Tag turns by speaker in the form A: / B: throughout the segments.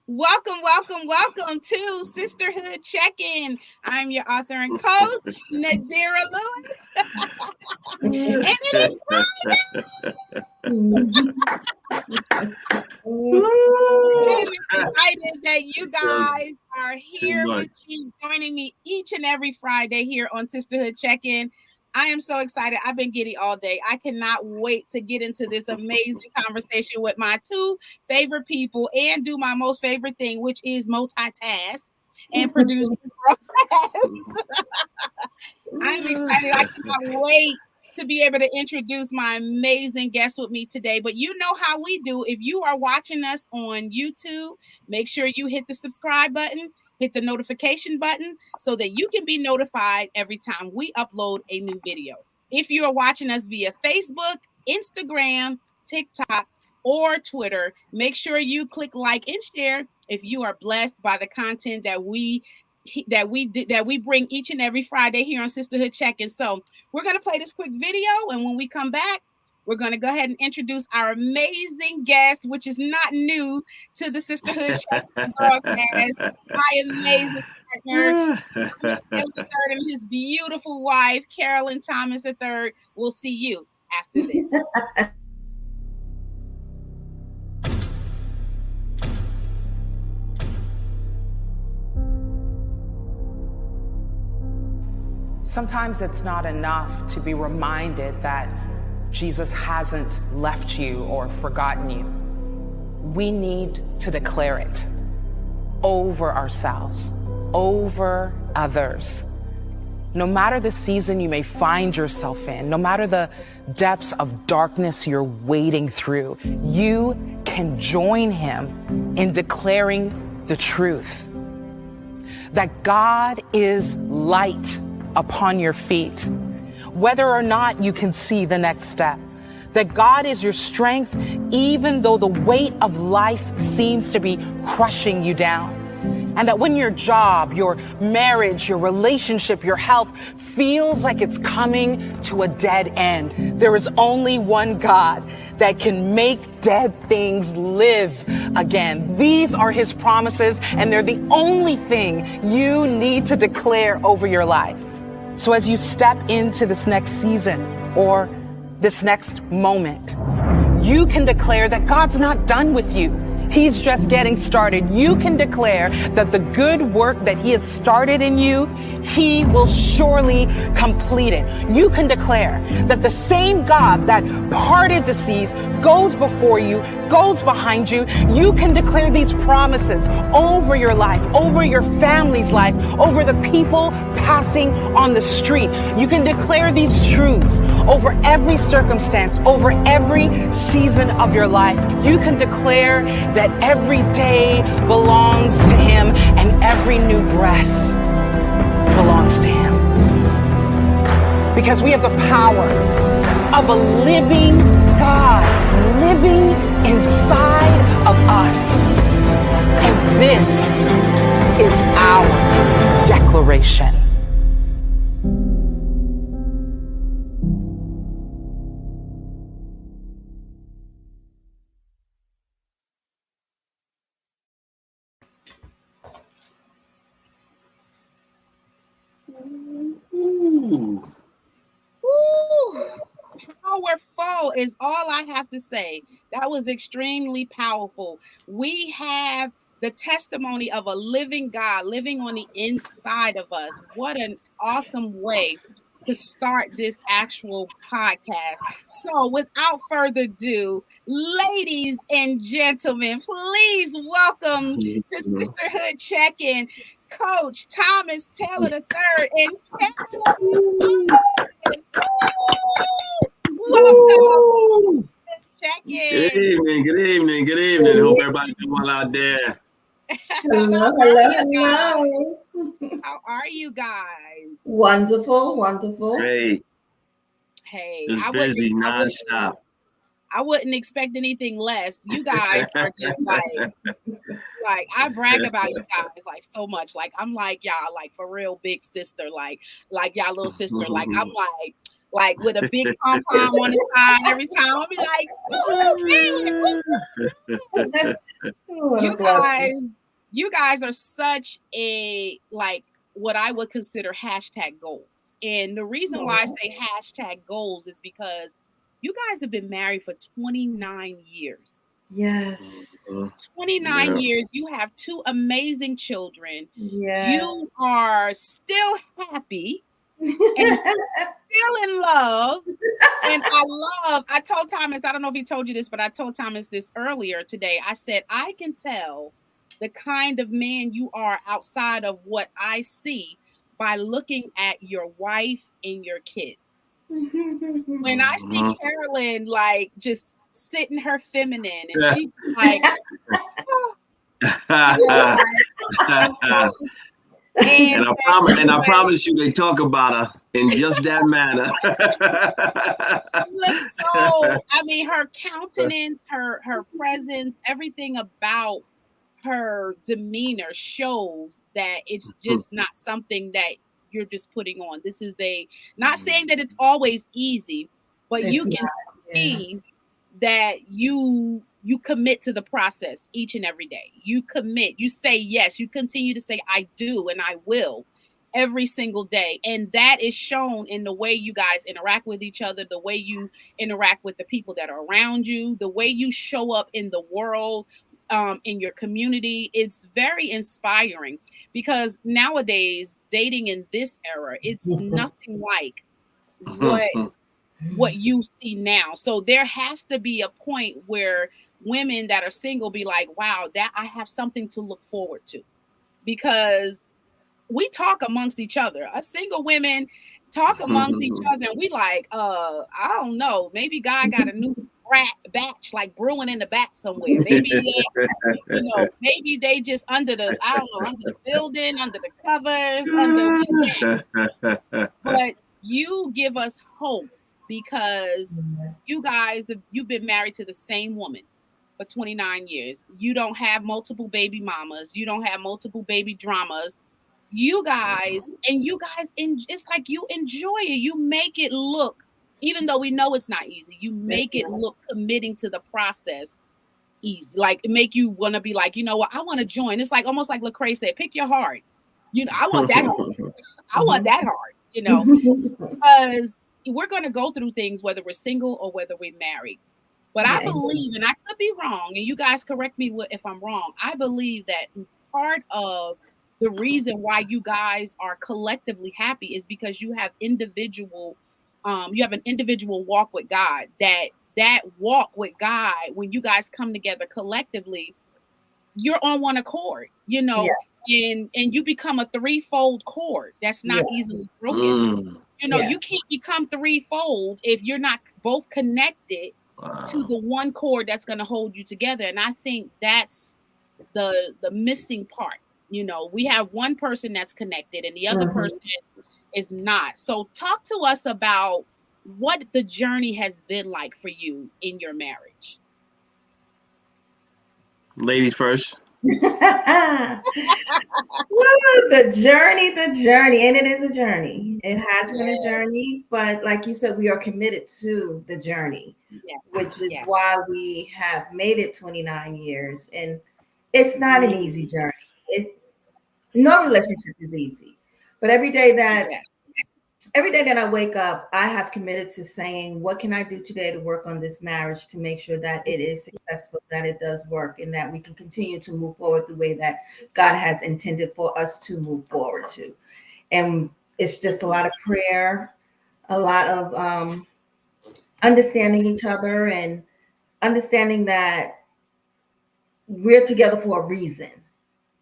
A: Welcome to Sisterhood Checkin. I'm your author and coach, Nadira Lewis, and it is I'm excited that you guys are here with me, joining me each and every Friday here on Sisterhood Check-In. I am so excited. I've been giddy all day. I cannot wait to get into this amazing conversation with my two favorite people and do my most favorite thing, which is multitask and produce this broadcast. I'm excited. I cannot wait to be able to introduce my amazing guest with me today. But you know how we do. If you are watching us on YouTube, make sure you hit the subscribe button, hit the notification button so that you can be notified every time we upload a new video. If you are watching us via Facebook, Instagram, TikTok, or Twitter, make sure you click like and share if you are blessed by the content that we bring each and every Friday here on Sisterhood Check-In. So we're going to play this quick video, and when we come back, we're going to go ahead and introduce our amazing guest, which is not new to the Sisterhood Check-In broadcast. My amazing partner, Thomas Taylor III, and his beautiful wife, Carolyn Thomas III. We'll see you after this.
B: Sometimes it's not enough to be reminded that Jesus hasn't left you or forgotten you. We need to declare it over ourselves, over others. No matter the season you may find yourself in, no matter the depths of darkness you're wading through, you can join him in declaring the truth. That God is light upon your feet, whether or not you can see the next step. That God is your strength, even though the weight of life seems to be crushing you down. And that when your job, your marriage, your relationship, your health feels like it's coming to a dead end, there is only one God that can make dead things live again. These are his promises, and they're the only thing you need to declare over your life. So as you step into this next season or this next moment, you can declare that God's not done with you. He's just getting started. You can declare that the good work that he has started in you, he will surely complete it. You can declare that the same God that parted the seas goes before you, goes behind you. You can declare these promises over your life, over your family's life, over the people passing on the street. You can declare these truths over every circumstance, over every season of your life. You can declare that every day belongs to him and every new breath belongs to him. Because we have the power of a living God living inside of us. And this is our declaration.
A: Powerful is all I have to say. That was extremely powerful. We have the testimony of a living God living on the inside of us. What an awesome way to start this actual podcast. So without further ado, ladies and gentlemen, please welcome to Sisterhood Check-In, Coach Thomas Taylor III and Carolyn. Welcome. Check-In.
C: Good evening. Hope everybody's doing well out there.
D: Hello.
A: How are you guys?
D: Wonderful.
C: Great.
A: Hey,
C: Just busy nonstop.
A: I wouldn't expect anything less. You guys are just like I brag about you guys like so much. Like I'm like y'all, like for real big sister, like y'all little sister. Like I'm like with a big pom pom on the side every time. I'll be like, oh, okay. You guys are such a like what I would consider hashtag goals. And the reason why I say hashtag goals is because you guys have been married for 29 years.
D: Yes.
A: 29 years. You have 2 amazing children.
D: Yes.
A: You are still happy and still in love. And I told Thomas, I don't know if he told you this, but I told Thomas this earlier today. I said, I can tell the kind of man you are outside of what I see by looking at your wife and your kids. When I see Carolyn like just sitting her feminine and she's like,
C: and I promise you they talk about her in just that manner.
A: I mean, her countenance, her presence, everything about her demeanor shows that it's just not something that you're just putting on. This is not saying that it's always easy, but you can see that you commit to the process each and every day. You commit, you say yes, you continue to say I do and I will every single day. And that is shown in the way you guys interact with each other, the way you interact with the people that are around you, the way you show up in the world, in your community. It's very inspiring because nowadays dating in this era, it's nothing like what you see now. So there has to be a point where women that are single be like, wow, that I have something to look forward to, because we talk amongst each other. Us single women talk amongst each other, and we like, I don't know, maybe God got a new batch like brewing in the back somewhere. Maybe maybe they just under the building, under the covers, but you give us hope because you guys you've been married to the same woman for 29 years. You don't have multiple baby mamas. You don't have multiple baby dramas. You guys, it's like you enjoy it. You make it look, even though we know it's not easy, you make it look committing to the process easy. Like make you want to be like, you know what, I want to join. It's like almost like Lecrae said, pick your heart. I want that hard. I want that hard, because we're going to go through things whether we're single or whether we're married. But I believe, and I could be wrong, and you guys correct me if I'm wrong, I believe that part of the reason why you guys are collectively happy is because you have an individual walk with God. That walk with God, when you guys come together collectively, you're on one accord, and you become a threefold cord that's not easily broken. You can't become threefold if you're not both connected to the one cord that's going to hold you together. And I think that's the missing part. We have one person that's connected and the other person is not. So talk to us about what the journey has been like for you in your marriage.
C: Ladies first.
D: the journey, and it is a journey. It has been a journey, but like you said, we are committed to the journey, which is why we have made it 29 years. And it's not an easy journey. No relationship is easy, but every day that I wake up, I have committed to saying, what can I do today to work on this marriage to make sure that it is successful, that it does work, and that we can continue to move forward the way that God has intended for us to move forward to. And it's just a lot of prayer, a lot of understanding each other, and understanding that we're together for a reason.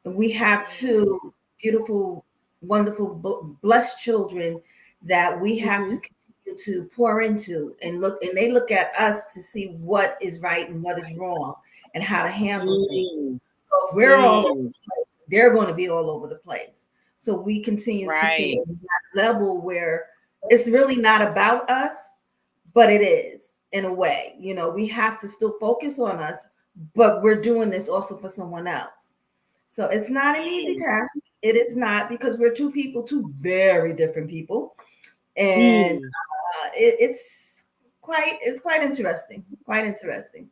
D: We have 2 beautiful, wonderful, blessed children that we have to continue to pour into and they look at us to see what is right and what is wrong and how to handle things. So if we're all over the place, they're going to be all over the place. So we continue to be at that level where it's really not about us, but it is in a way. We have to still focus on us, but we're doing this also for someone else. So it's not an easy task. It is not, because we're 2 very different people. And it's quite interesting. Quite interesting.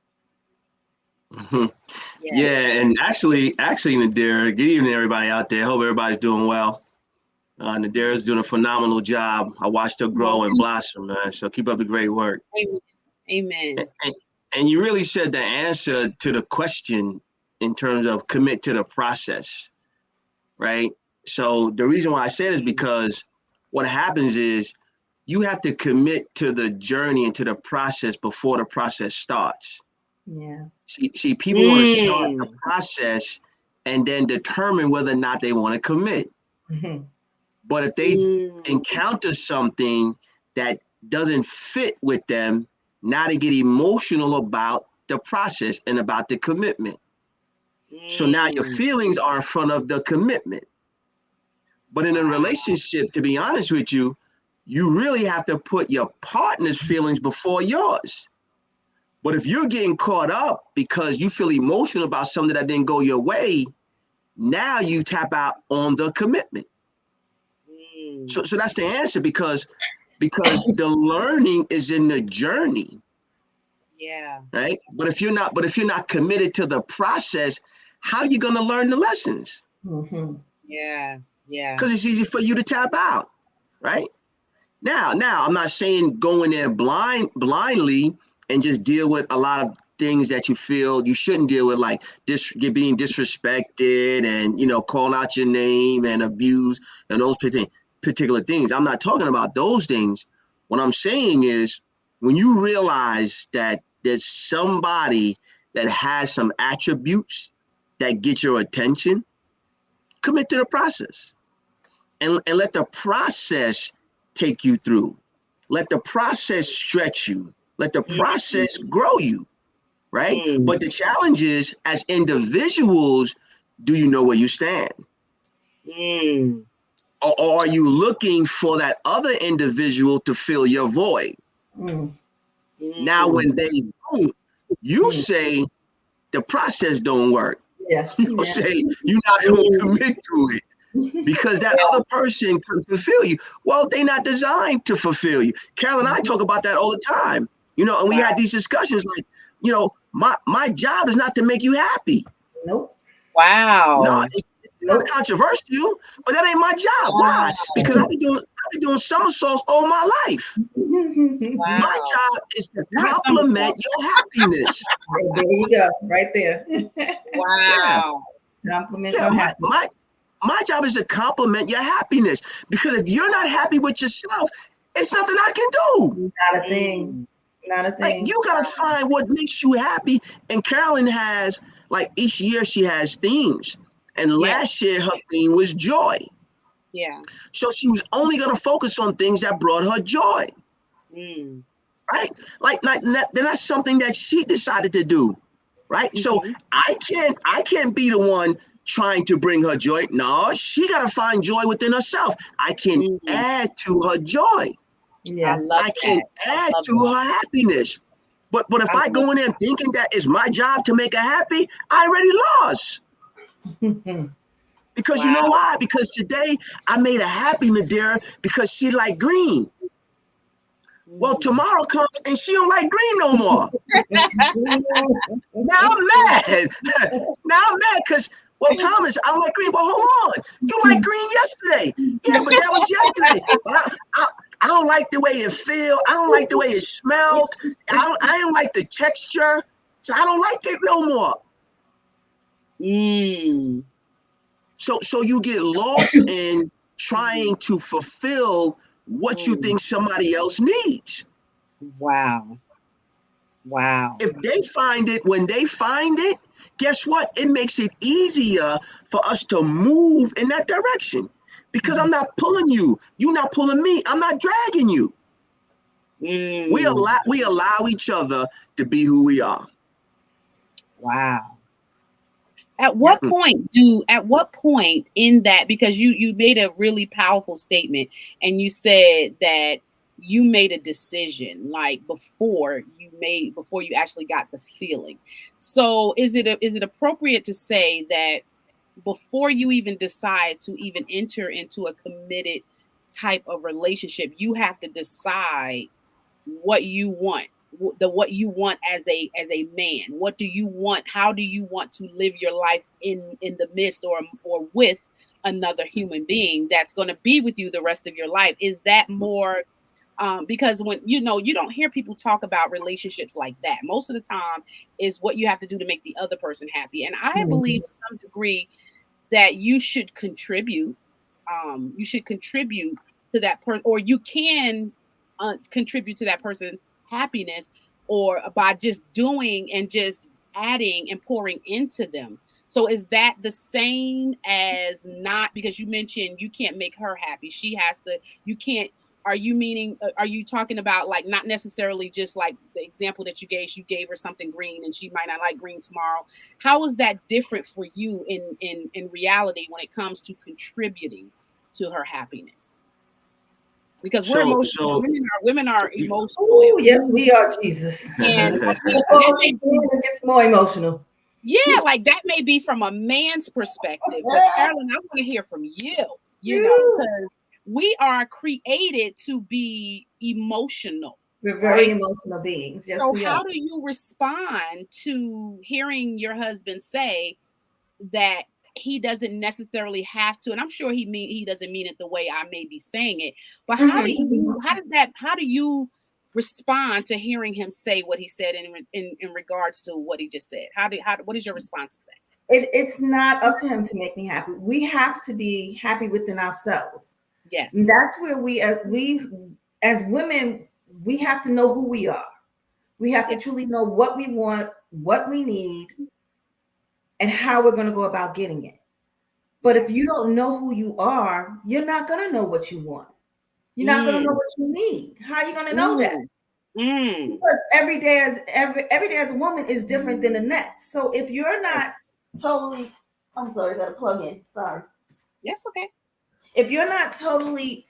C: Mm-hmm. Yeah, and actually, Nadir, good evening, everybody out there. Hope everybody's doing well. Nadir is doing a phenomenal job. I watched her grow and blossom, man. So keep up the great work.
A: Amen.
C: And you really said the answer to the question in terms of commit to the process, right? So the reason why I say it is because what happens is you have to commit to the journey and to the process before the process starts.
D: Yeah.
C: See, people want to start the process and then determine whether or not they want to commit.
D: Mm-hmm.
C: But if they encounter something that doesn't fit with them, now they get emotional about the process and about the commitment. So now your feelings are in front of the commitment. But in a relationship, to be honest with you, you really have to put your partner's feelings before yours. But if you're getting caught up because you feel emotional about something that didn't go your way, now you tap out on the commitment. So that's the answer because the learning is in the journey.
A: Yeah.
C: Right. But if you're not committed to the process, how are you going to learn the lessons?
D: Mm-hmm.
A: Yeah. Yeah.
C: Because it's easy for you to tap out. Right. Now, I'm not saying go in there blindly and just deal with a lot of things that you feel you shouldn't deal with, like being disrespected and, calling out your name and abuse and those particular things. I'm not talking about those things. What I'm saying is when you realize that there's somebody that has some attributes that get your attention, commit to the process and let the process take you through. Let the process stretch you. Let the process grow you, right? But the challenge is, as individuals, do you know where you stand? Or are you looking for that other individual to fill your void? Now, when they don't, you say the process don't work.
D: Yeah.
C: You say you're not going to commit to it. Because that other person can fulfill you. Well, they're not designed to fulfill you. Carol and I talk about that all the time. And we had these discussions like, my job is not to make you happy.
D: Nope.
A: Wow.
C: No, it's not controversial, but that ain't my job. Why? Because I've been doing somersaults all my life. My job is to complement your happiness.
D: There you go, right there.
A: Wow.
D: Yeah. Compliment your happiness.
C: My job is to complement your happiness, because if you're not happy with yourself, it's nothing I can do.
D: Not a thing. Not a thing.
C: Like, you gotta find what makes you happy. And Carolyn has, like, each year she has themes. And last year her theme was joy.
A: Yeah.
C: So she was only gonna focus on things that brought her joy. Right? Like then that's something that she decided to do. Right? So I can't be the one trying to bring her joy. No, she got to find joy within herself. I can add to her joy.
D: Yes.
C: I can add to her happiness. But if I go in there thinking that it's my job to make her happy, I already lost. Because you know why? Because today I made her happy, Nadira, because she like green. Well, tomorrow comes and she don't like green no more. Now I'm mad. Now I'm mad because, well, Thomas, I don't like green. Well, hold on. You like green yesterday. Yeah, but that was yesterday. But I don't like the way it feels. I don't like the way it smelled. I don't like the texture. So I don't like it no more. So you get lost in trying to fulfill what you think somebody else needs.
A: Wow.
C: If they find it, when they find it, guess what? It makes it easier for us to move in that direction, because I'm not pulling you. You're not pulling me. I'm not dragging you. We allow each other to be who we are.
A: Wow. At what point in that, because you made a really powerful statement and you said that you made a decision like before you actually got the feeling. So is it appropriate to say that before you even decide to even enter into a committed type of relationship, you have to decide what you want, what you want as a man. What do you want? How do you want to live your life in the midst or with another human being that's going to be with you the rest of your life? Is that more because when you don't hear people talk about relationships like that. Most of the time is what you have to do to make the other person happy. And I believe to some degree that you should contribute. You should contribute to that person, or you can contribute to that person's happiness, or by just doing and just adding and pouring into them. So is that the same as not, because you mentioned you can't make her happy? She has to, you can't, are you meaning, are you talking about like not necessarily just like the example that you gave her something green and she might not like green tomorrow? How is that different for you in reality when it comes to contributing to her happiness? Because we're emotional.
C: So
A: women are emotional.
D: Oh, yes, we are, Jesus.
A: And
D: it gets more emotional.
A: Yeah, like that may be from a man's perspective, but Carolyn, I want to hear from you. You know, because we are created to be emotional.
D: We're very emotional beings. Yes,
A: so
D: we
A: how
D: are.
A: do you respond to hearing your husband say that he doesn't necessarily have to, and I'm sure he doesn't mean it the way I may be saying it, but how do you respond to hearing him say what he said in regards to what he just said? What is your response to that?
D: It's not up to him to make me happy. We have to be happy within ourselves.
A: Yes.
D: And that's where we as women, we have to know who we are. We have to truly know what we want, what we need, and how we're going to go about getting it. But if you don't know who you are, you're not going to know what you want. You're not going to know what you need. How are you going to know that? Because every day as a woman is different than the next. So if you're not totally, I'm sorry, I got to plug in. Sorry.
A: Yes, okay.
D: If you're not totally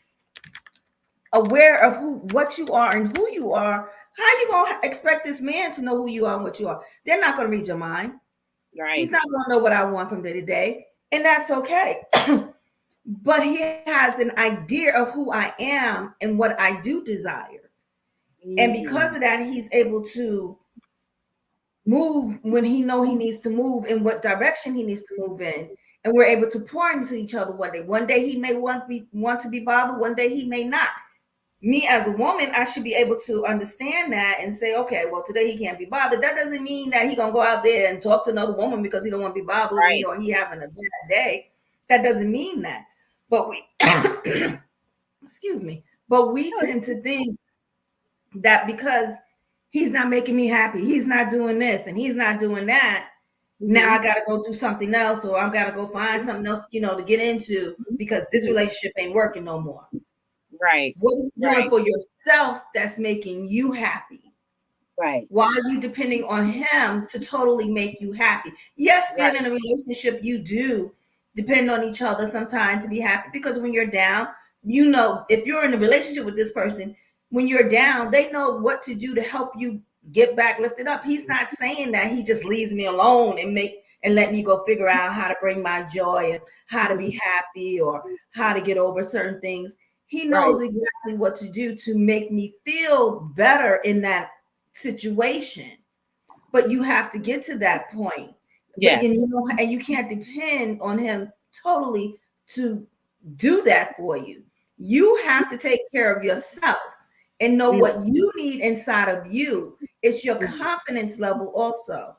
D: aware of what you are and who you are, how you going to expect this man to know who you are and what you are? They're not going to read your mind.
A: Right.
D: He's not going to know what I want from day to day, and that's okay. But he has an idea of who I am and what I do desire. And because of that, he's able to move when he know he needs to move, in what direction he needs to move in. And we're able to pour into each other one day. One day he may want to be bothered. One day he may not. Me as a woman, I should be able to understand that and say, okay, well, today he can't be bothered. That doesn't mean that he's going to go out there and talk to another woman because he don't want to be bothered with me, or he having a bad day. That doesn't mean that. But we, excuse me, but we tend to think that because he's not making me happy, he's not doing this and he's not doing that, now I got to go do something else, or I've got to go find something else, to get into, because this relationship ain't working no more.
A: Right.
D: What are you doing for yourself that's making you happy?
A: Right.
D: Why are you depending on him to totally make you happy? Yes, being in a relationship, you do depend on each other sometimes to be happy, because when you're down, if you're in a relationship with this person, when you're down, they know what to do to help you get back lifted up. He's not saying that he just leaves me alone and let me go figure out how to bring my joy and how to be happy or how to get over certain things. He knows exactly what to do to make me feel better in that situation. But you have to get to that point.
A: Yes.
D: And you can't depend on him totally to do that for you. You have to take care of yourself and know what you need inside of you. It's your confidence level also.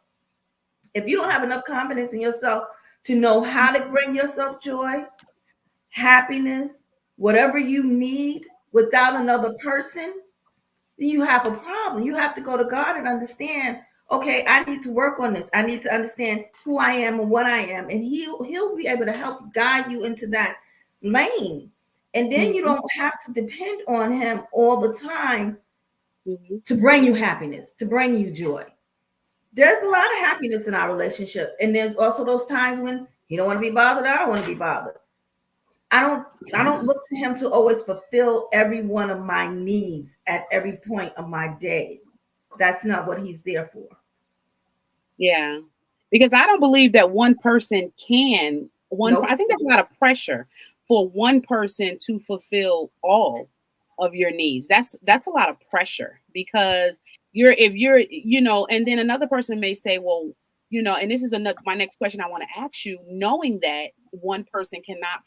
D: If you don't have enough confidence in yourself to know how to bring yourself joy, happiness, whatever you need without another person, then you have a problem. You have to go to God and understand, okay, I need to work on this. I need to understand who I am and what I am. And he'll be able to help guide you into that lane. And then you don't have to depend on him all the time to bring you happiness, to bring you joy. There's a lot of happiness in our relationship. And there's also those times when he don't want to be bothered, I don't want to be bothered. I don't look to him to always fulfill every one of my needs at every point of my day. That's not what he's there for.
A: Yeah. Because I don't believe that one person can. I think that's a lot of pressure for one person to fulfill all of your needs. That's a lot of pressure, because if you're, and then another person may say, well, and this is another, my next question I want to ask you, knowing that one person cannot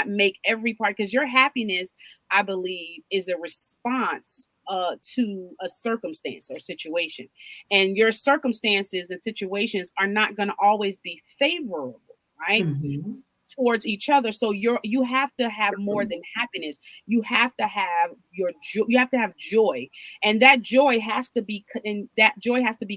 A: make every part, because your happiness, I believe, is a response to a circumstance or situation, and your circumstances and situations are not going to always be favorable, right?
D: Mm-hmm.
A: Towards each other. So you have to have more than happiness. You have to have you have to have joy, and that joy has to be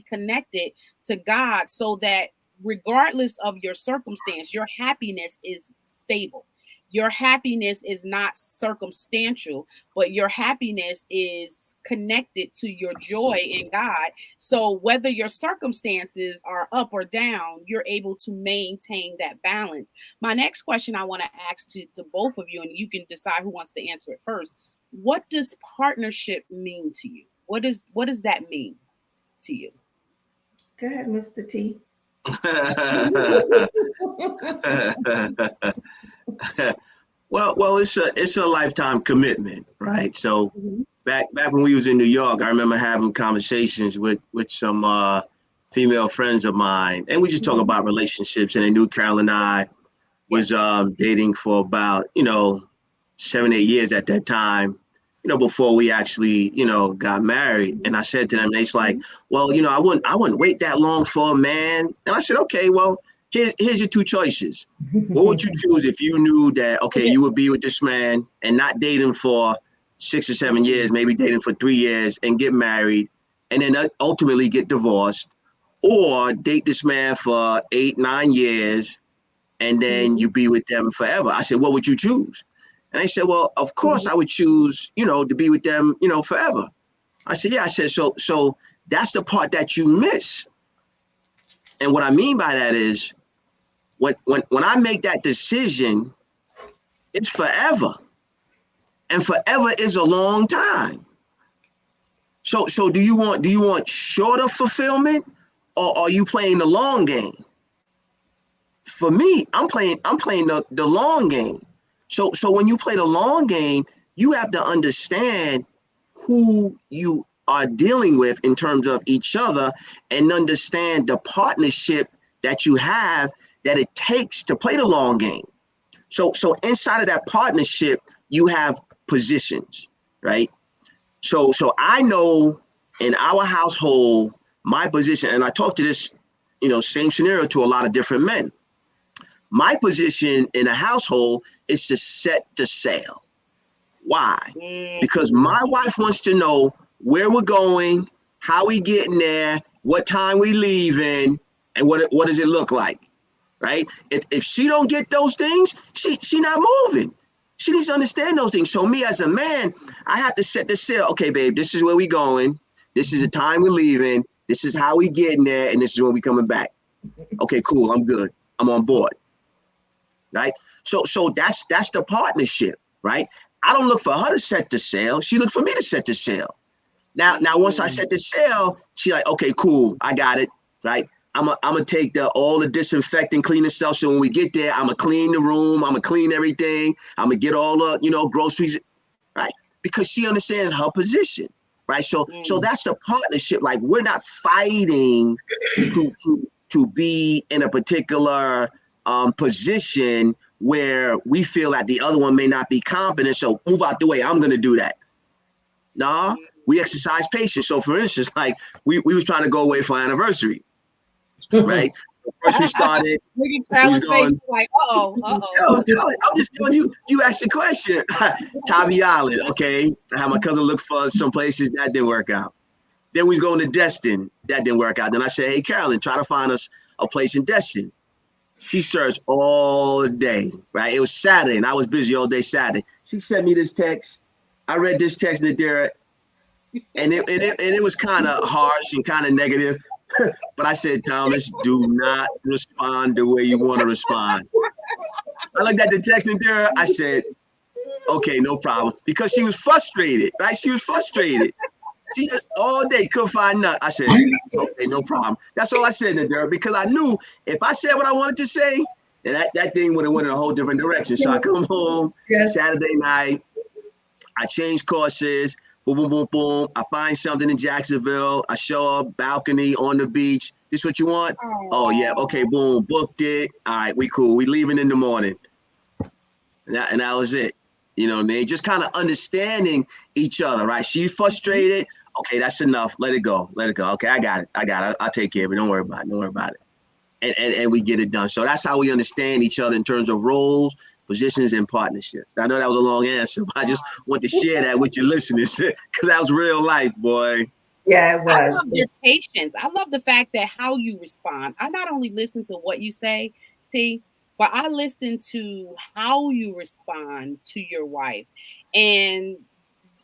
A: connected to God, so that regardless of your circumstance, your happiness is stable. Your happiness is not circumstantial, but your happiness is connected to your joy in God. So whether your circumstances are up or down, you're able to maintain that balance. My next question I want to ask to both of you, and you can decide who wants to answer it first. What does partnership mean to you? What does that mean to you?
D: Go ahead, Mr. T.
C: Well, it's a lifetime commitment, right? So back when we was in New York, I remember having conversations with some female friends of mine, and we just talk about relationships. And they knew Carol and I was dating for about 7-8 years at that time, before we actually got married. And I said to them, it's like, well, I wouldn't wait that long for a man. And I said, okay, well, here's your two choices. What would you choose if you knew that, okay, you would be with this man and not date him for 6 or 7 years, maybe date him for 3 years and get married and then ultimately get divorced, or date this man for 8-9 years and then you be with them forever? I said, what would you choose? And they said, well, of course I would choose, to be with them, forever. I said, yeah. I said, so that's the part that you miss. And what I mean by that is, when I make that decision, it's forever, and forever is a long time. So do you want shorter fulfillment, or are you playing the long game? For me, I'm playing the long game. So when you play the long game, you have to understand who you are dealing with in terms of each other, and understand the partnership that you have, that it takes to play the long game. So inside of that partnership, you have positions, right? So I know in our household, my position, and I talk to this, same scenario to a lot of different men. My position in a household is to set the sail. Why? Because my wife wants to know where we're going, how we getting there, what time we leaving, and what does it look like, right? If she don't get those things, she not moving. She needs to understand those things. So me as a man, I have to set the sail. Okay, babe, this is where we going. This is the time we're leaving. This is how we getting there, and this is when we coming back. Okay, cool. I'm good. I'm on board. Right? So that's the partnership, right? I don't look for her to set the sail. She looked for me to set the sail. Now once I set the sail, she like, okay, cool, I got it, right? I'm gonna take all the disinfecting, cleaning stuff. So when we get there, I'm gonna clean the room. I'm gonna clean everything. I'm gonna get all the groceries, right? Because she understands her position, right? So that's the partnership. Like, we're not fighting to be in a particular position where we feel that the other one may not be competent. So move out the way. I'm gonna do that. Nah, we exercise patience. So for instance, like we was trying to go away for our anniversary. Right. First we started.
A: Look at Carol's face, like, uh-oh.
C: I'm just telling you. You asked the question. Tybee Island. Okay. I had my cousin look for some places that didn't work out. Then we was going to Destin. That didn't work out. Then I said, hey, Carolyn, try to find us a place in Destin. She searched all day. Right. It was Saturday, and I was busy all day Saturday. She sent me this text. I read this text, Nadira, and it was kind of harsh and kind of negative. But I said, Thomas, do not respond the way you want to respond. I looked at the text and there, I said, okay, no problem. Because she was frustrated, right? She was frustrated. She just all day couldn't find nothing. I said, okay, no problem. That's all I said to her, because I knew if I said what I wanted to say, And that thing would have went in a whole different direction. So I come home Saturday night, I change courses, boom, boom, boom, boom. I find something in Jacksonville. I show up, balcony on the beach. This what you want? Oh yeah, okay, boom, booked it. All right, we cool. We leaving in the morning. And that was it. You know what I mean? Just kind of understanding each other, right? She's frustrated. Okay, that's enough. Let it go. Let it go. Okay, I got it. I'll take care of it. Don't worry about it. And we get it done. So that's how we understand each other in terms of roles, positions, and partnerships. I know that was a long answer, but I just want to share that with your listeners because that was real life, boy.
D: Yeah, it was.
A: I love your patience. I love the fact that how you respond. I not only listen to what you say, but I listen to how you respond to your wife. And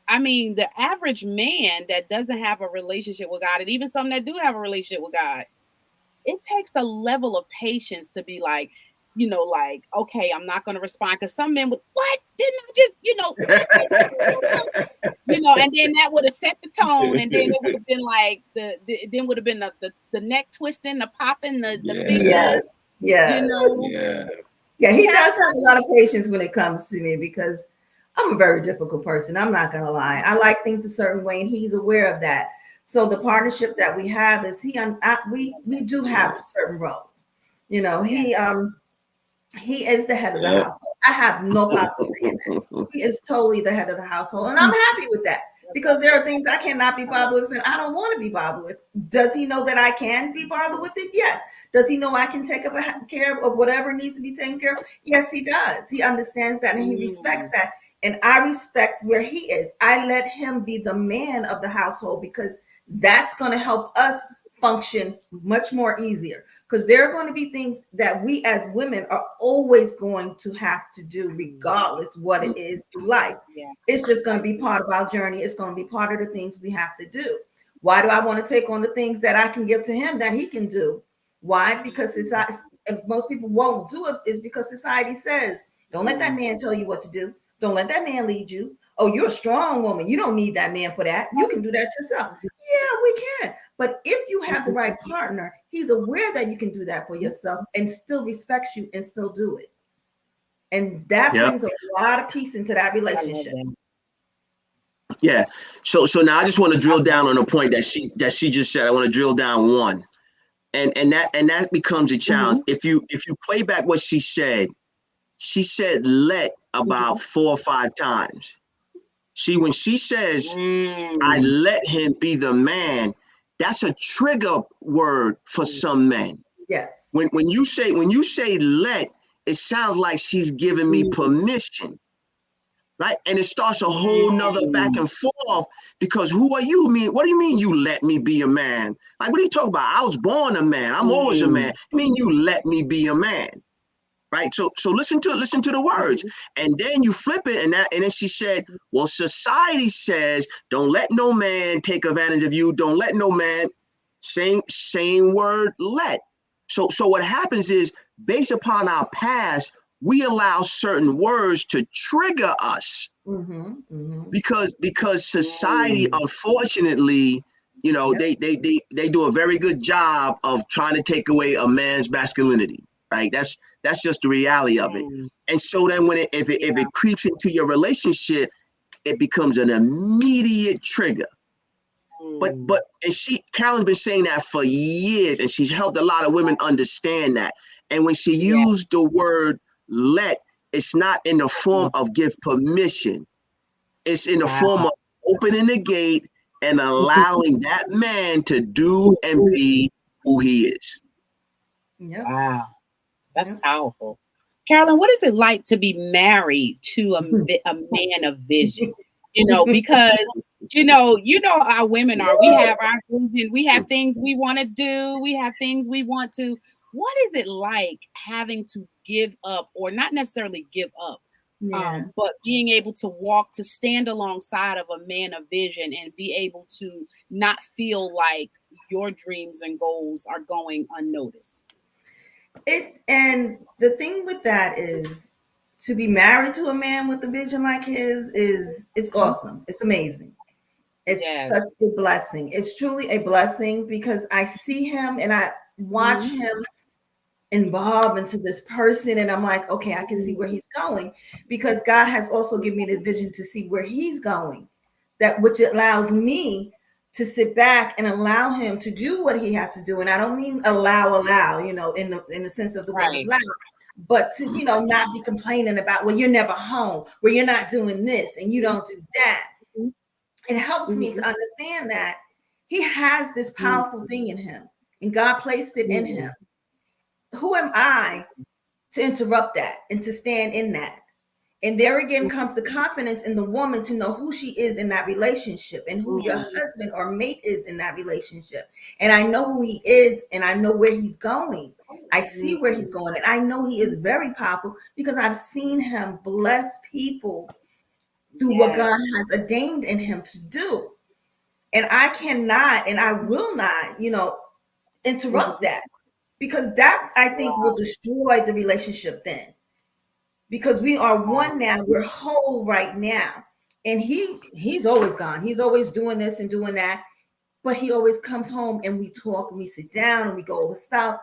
A: I mean, the average man that doesn't have a relationship with God, and even some that do have a relationship with God, it takes a level of patience to be like, like, okay, I'm not going to respond. Because some men would, what? Didn't I just, and then that would have set the tone. And then it would have been like, then would have been the neck twisting, the popping, the fingers.
D: Yeah. Yeah, he does have a lot of patience when it comes to me because I'm a very difficult person. I'm not going to lie. I like things a certain way, and he's aware of that. So the partnership that we have is we do have certain roles. He is the head of the household. I have no problem saying that. He is totally the head of the household, and I'm happy with that because there are things I cannot be bothered with, and I don't want to be bothered with. Does he know that I can be bothered with it? Yes. Does he know I can take care of whatever needs to be taken care of? Yes, he does. He understands that, and he respects that. And I respect where he is. I let him be the man of the household because that's going to help us function much more easier. Because there are going to be things that we as women are always going to have to do, regardless what it is through life. Yeah. It's just going to be part of our journey. It's going to be part of the things we have to do. Why do I want to take on the things that I can give to him that he can do? Why? Because most people won't do it is because society says, don't let that man tell you what to do. Don't let that man lead you. Oh, you're a strong woman. You don't need that man for that. You can do that yourself. Yeah, we can. But if you have the right partner, he's aware that you can do that for yourself and still respects you and still do it. And that brings a lot of peace into that relationship.
C: Yeah. So now I just want to drill down on a point that she just said. I want to drill down one. And that becomes a challenge. If you play back what she said let about 4 or 5 times. See, when she says, I let him be the man, that's a trigger word for some men.
D: Yes.
C: When you say let, it sounds like she's giving me permission. Right. And it starts a whole nother back and forth because who are you? What do you mean you let me be a man? Like, what are you talking about? I was born a man. I'm always a man. I mean, you let me be a man. Right. So listen to the words. And then you flip it. And then she said, well, society says, don't let no man take advantage of you. Don't let no man. Same word, let. So what happens is based upon our past, we allow certain words to trigger us because society, unfortunately, they do a very good job of trying to take away a man's masculinity. Right. That's just the reality of it. And so then if it creeps into your relationship, it becomes an immediate trigger. But Carolyn's been saying that for years, and she's helped a lot of women understand that. And when she used the word let, it's not in the form of give permission. It's in the form of opening the gate and allowing that man to do and be who he is.
A: Yep. Wow. That's powerful. Carolyn, what is it like to be married to a man of vision? Because how women are. We have our vision. We have things we want to do. We have things we want to. What is it like having to give up, or not necessarily give up, but being able to stand alongside of a man of vision and be able to not feel like your dreams and goals are going unnoticed?
D: And the thing with that is to be married to a man with a vision like his it's awesome. It's amazing. It's such a blessing. It's truly a blessing because I see him and I watch him involved into this person, and I'm like, okay, I can see where he's going, because God has also given me the vision to see where he's going, that which allows me to sit back and allow him to do what he has to do. And I don't mean allow, you know, in the sense of the word allow, but to, you know, not be complaining about, well, you're never home, well, you're not doing this and you don't do that. It helps me to understand that he has this powerful thing in him, and God placed it in him. Who am I to interrupt that and to stand in that? And there again comes the confidence in the woman to know who she is in that relationship and who your husband or mate is in that relationship. And I know who he is, and I know where he's going. I see where he's going, and I know he is very powerful because I've seen him bless people through what God has ordained in him to do. And I cannot and I will not, you know, interrupt that, because that, I think, will destroy the relationship then. Because we are one now, we're whole right now. And he's always gone. He's always doing this and doing that. But he always comes home and we talk and we sit down and we go over stuff.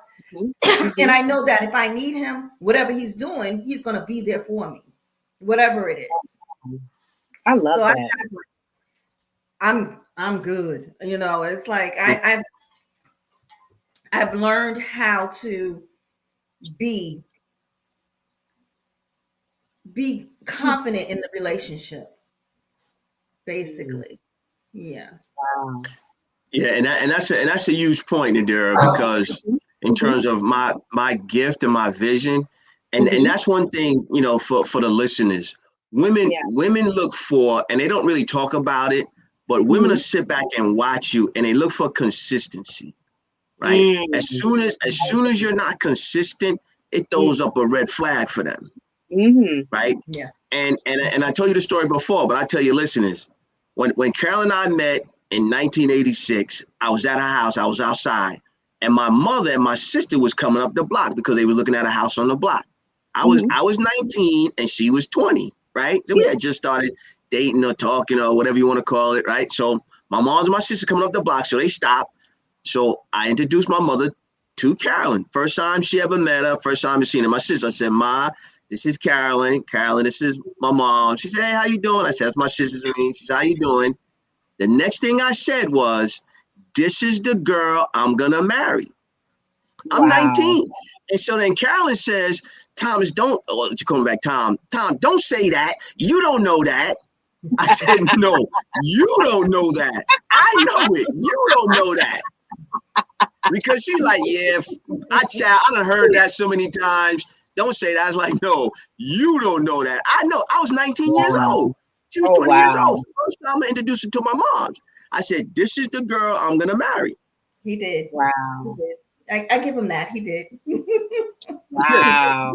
D: And I know that if I need him, whatever he's doing, he's going to be there for me, whatever it is.
A: I love that.
D: I'm good. You know, it's like I've learned how to be confident in the relationship, basically. Yeah.
A: Wow.
C: Yeah, and that's a huge point, Nadira, because in terms of my gift and my vision, and that's one thing, you know, for the listeners, women look for, and they don't really talk about it, but women will sit back and watch you, and they look for consistency, right? As soon as you're not consistent, it throws up a red flag for them, right?
D: Yeah.
C: And I told you the story before, but I tell you, listeners, when Carol and I met in 1986, I was at her house. I was outside, and my mother and my sister was coming up the block because they were looking at a house on the block. I was 19 and she was 20, right? So we had just started dating or talking or whatever you want to call it, right? So my mom and my sister coming up the block, so they stopped. So I introduced my mother to Carolyn. First time she ever met her, first time I seen her. My sister, I said, Ma, this is Carolyn. Carolyn, this is my mom. She said, hey, how you doing? I said, that's my sister's name. She said, how you doing? The next thing I said was, this is the girl I'm going to marry. I'm 19. And so then Carolyn says, Thomas, don't, oh, you coming back, Tom, don't say that. You don't know that. I said, no, you don't know that. I know it. You don't know that. Because she's like, yeah, I done heard that so many times. Don't say that. I was like, no, you don't know that. I know. I was 19 years old. She was 20 years old. First time I introduced her to my mom. I said, this is the girl I'm going to marry.
D: He did.
A: Wow.
D: He did. I give him that. He did.
A: Wow.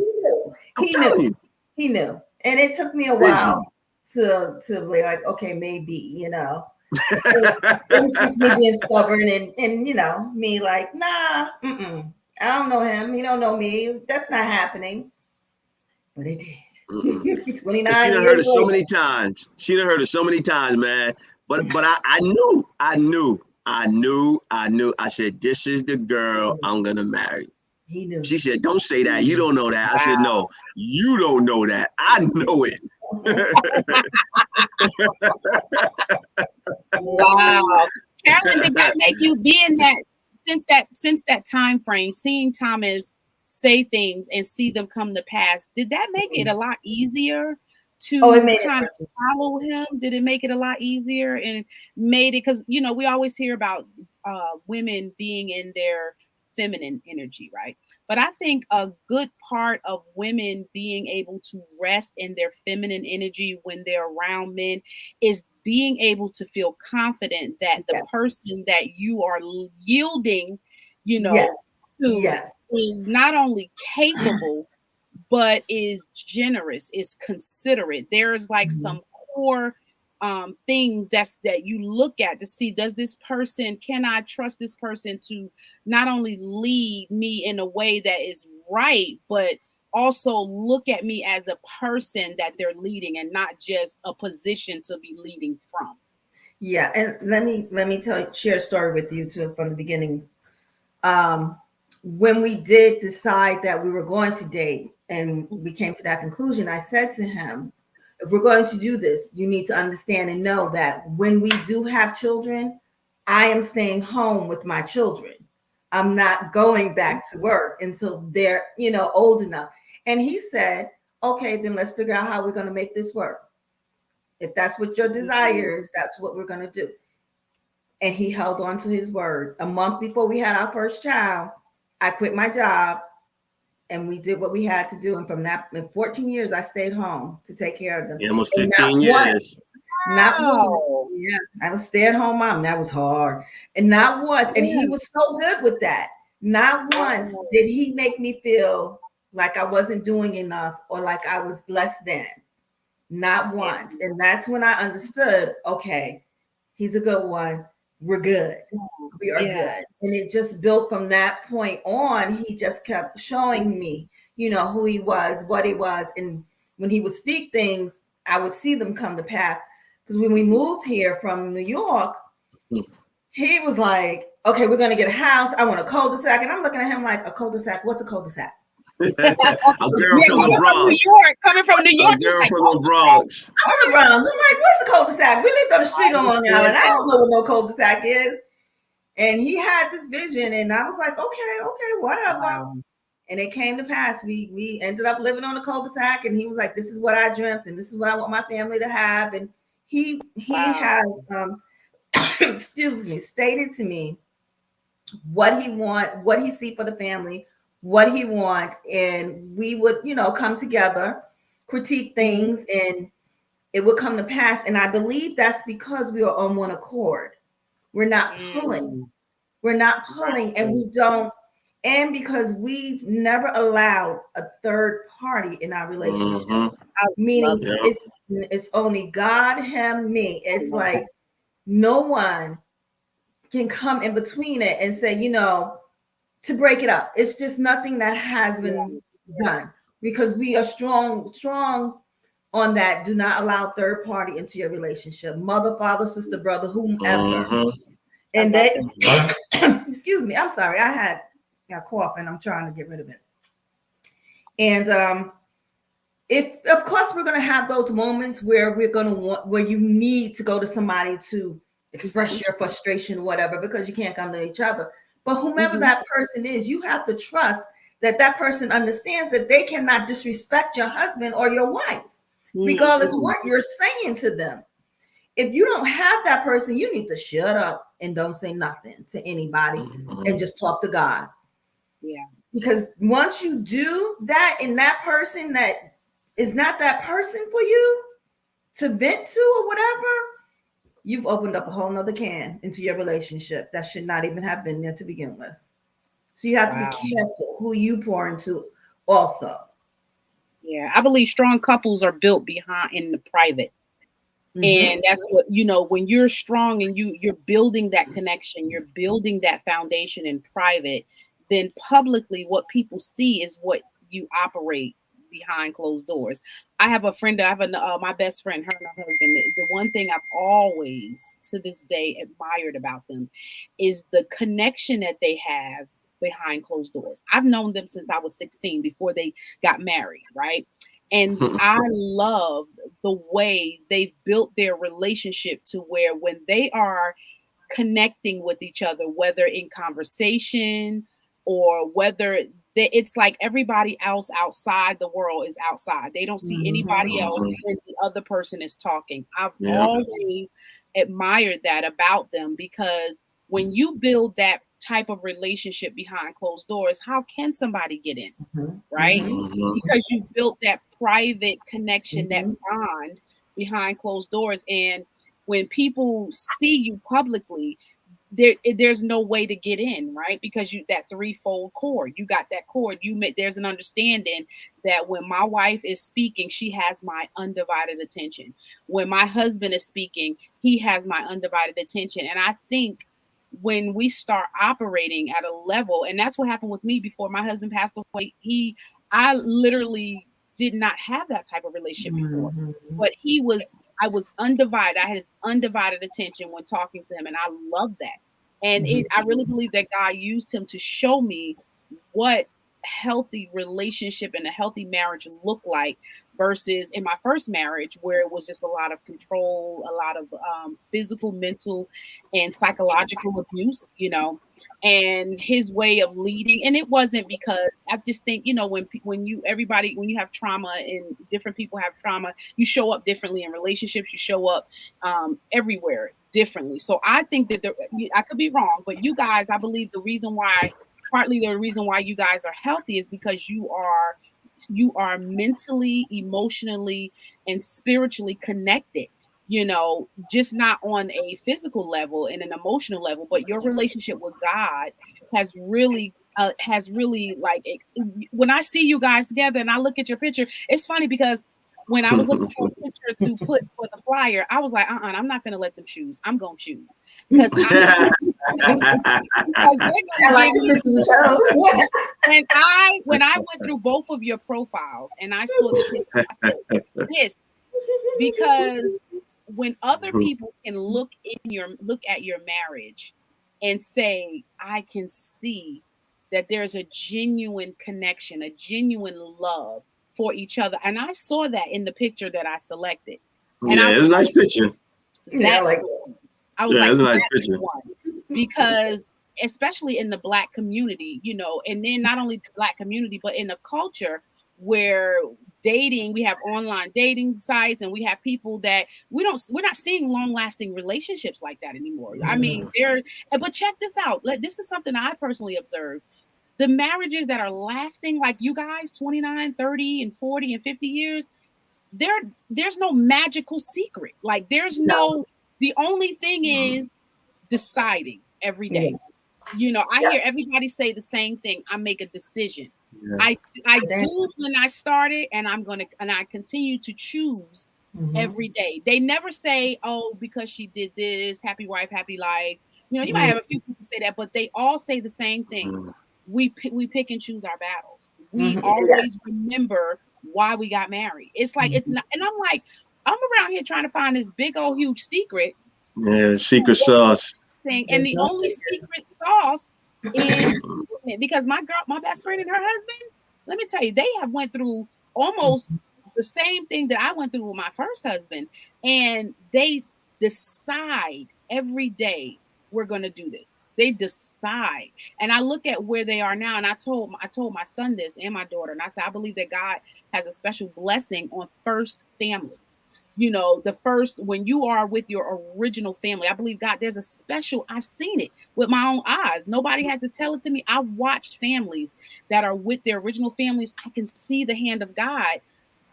D: He knew. He knew. And it took me a while to be like, okay, maybe, you know. It was just me being stubborn and you know, me like, nah, I don't know him. He don't know me. That's not happening. But it did. 29
C: she done
D: years
C: heard it so
D: later.
C: many times. She done heard it so many times, man. But I knew. I said, this is the girl I'm gonna marry.
D: He knew.
C: She said, don't say that. You don't know that. I said, no, you don't know that. I know it.
A: Wow. Carolyn, did that make you be in that since that time frame, seeing Thomas say things and see them come to pass? Did that make it a lot easier to kind of follow him? Did it make it a lot easier and made it, because you know we always hear about women being in their feminine energy, right? But I think a good part of women being able to rest in their feminine energy when they're around men is being able to feel confident that the person that you are yielding, you know, to is not only capable, but is generous, is considerate. There's like some core things that you look at to see, does this person, can I trust this person to not only lead me in a way that is right, but also look at me as a person that they're leading and not just a position to be leading from.
D: Yeah, and let me share a story with you too from the beginning. when we did decide that we were going to date and we came to that conclusion, I said to him, if we're going to do this, you need to understand and know that when we do have children, I am staying home with my children. I'm not going back to work until they're, old enough. And he said, okay, then let's figure out how we're going to make this work. If that's what your desire is, that's what we're going to do. And he held on to his word. A month before we had our first child, I quit my job and we did what we had to do. And from that, in 14 years, I stayed home to take care of them.
C: Yeah, almost 15 years.
D: Not once. Yeah, I was stay-at-home mom. That was hard. And not once. And he was so good with that. Not once did he make me feel like I wasn't doing enough or like I was less than. Not once. And that's when I understood, okay, he's a good one. We're good. We are good. And it just built from that point on. He just kept showing me, who he was, what he was. And when he would speak things, I would see them come to pass. Because when we moved here from New York, he was like, okay, we're going to get a house. I want a cul-de-sac. And I'm looking at him like, a cul-de-sac? What's a cul-de-sac?
C: A girl from the Bronx.
A: Coming from New York.
C: A girl from the Bronx.
D: I'm the Bronx. I'm like, what's a cul-de-sac? We lived on the street on Long Island. I don't know what no cul-de-sac is. And he had this vision, and I was like, okay, whatever. Wow. And it came to pass. We ended up living on a cul-de-sac, and he was like, this is what I dreamt, and this is what I want my family to have. And he had, stated to me what he see for the family, what he wants, and we would, come together, critique things, and it would come to pass. And I believe that's because we are on one accord. We're not pulling. We're not pulling, and we don't. And because we've never allowed a third party in our relationship, meaning it's only God, him, me. It's like no one can come in between it and say, to break it up. It's just nothing that has been done because we are strong on that. Do not allow third party into your relationship. Mother, father, sister, brother, whomever. And they, excuse me, I'm sorry. I got cough and I'm trying to get rid of it. And if, of course, we're going to have those moments where where you need to go to somebody to express your frustration or whatever, because you can't come to each other. But whomever that person is, you have to trust that person understands that they cannot disrespect your husband or your wife, regardless what you're saying to them. If you don't have that person, you need to shut up and don't say nothing to anybody and just talk to God. Yeah. Because once you do that, and that person that is not that person for you to vent to or whatever, you've opened up a whole nother can into your relationship that should not even have been there to begin with. So you have to be careful who you pour into also.
A: Yeah, I believe strong couples are built in the private. And that's what, when you're strong and you're building that connection, you're building that foundation in private, then publicly what people see is what you operate behind closed doors. I have a friend, my best friend, her and her husband. The one thing I've always to this day admired about them is the connection that they have behind closed doors. I've known them since I was 16, before they got married, right? And I love the way they've built their relationship to where when they are connecting with each other, whether in conversation or whether it's like everybody else outside the world is outside. They don't see anybody else when the other person is talking. I've always admired that about them, because when you build that type of relationship behind closed doors, how can somebody get in? Right? Because you built that private connection, that bond behind closed doors. And when people see you publicly, there's no way to get in, right? Because that threefold cord, you got that cord. There's an understanding that when my wife is speaking, she has my undivided attention. When my husband is speaking, he has my undivided attention. And I think when we start operating at a level, and that's what happened with me before my husband passed away, I literally did not have that type of relationship before, but I was undivided. I had his undivided attention when talking to him, and I love that. And I really believe that God used him to show me what healthy relationship and a healthy marriage look like versus in my first marriage where it was just a lot of control, a lot of physical, mental, and psychological abuse, and his way of leading. And it wasn't because I just think, when you have trauma and different people have trauma, you show up differently in relationships, you show up everywhere differently. So I think that I could be wrong, but you guys, I believe partly the reason why you guys are healthy is because you are mentally, emotionally, and spiritually connected, just not on a physical level and an emotional level, but your relationship with God has really like when I see you guys together and I look at your picture, it's funny because when I was looking for a picture to put for the flyer, I was like, I'm not going to let them choose. I'm going to choose because I like the picture you chose. When I went through both of your profiles and I saw the picture, I said this because when other people can look at your marriage and say, I can see that there's a genuine connection, a genuine love for each other. And I saw that in the picture that I selected. And
C: it was a nice picture.
A: I was like, nice picture. Because especially in the Black community, and then not only the Black community, but in a culture where we have online dating sites and we have people that we're not seeing long-lasting relationships like that anymore. I mean, but check this out. This is something I personally observed. The marriages that are lasting, like you guys, 29, 30, and 40 and 50 years, there's no magical secret. Like the only thing is deciding every day. I hear everybody say the same thing. I make a decision. I do when I started, and I continue to choose every day. They never say, oh, because she did this, happy wife, happy life. You might have a few people say that, but they all say the same thing. We pick and choose our battles. We always remember why we got married. It's like it's not, and I'm like, I'm around here trying to find this big old huge secret.
C: Yeah, secret sauce.
A: And the only secret sauce is because my best friend and her husband, let me tell you, they have went through almost the same thing that I went through with my first husband, and they decide every day we're going to do this. They decide, and I look at where they are now, and I told my son this and my daughter, and I said I believe that God has a special blessing on first families. The first, when you are with your original family, I believe God, there's a special, I've seen it with my own eyes. Nobody had to tell it to me. I watched families that are with their original families. I can see the hand of God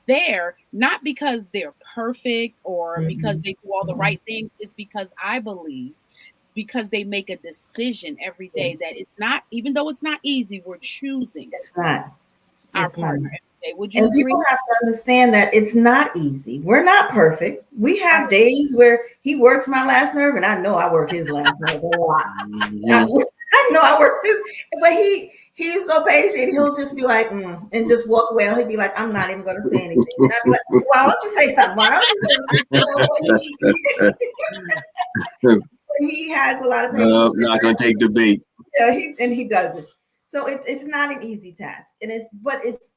A: there, not because they're perfect or because they do all the right things. It's because I believe because they make a decision every day that it's not, even though it's not easy, we're choosing our partner. Would you agree?
D: People have to understand that it's not easy. We're not perfect. We have days where he works my last nerve, and I know I work his last nerve a lot. I know I work his, but he's so patient. He'll just be like, and just walk away. He'll be like, I'm not even going to say anything. And I'll be like, why don't you say something? Why don't you say something? He has a lot of patience.
C: I'm not going to take debate.
D: Yeah, he does it. So it's not an easy task, and it's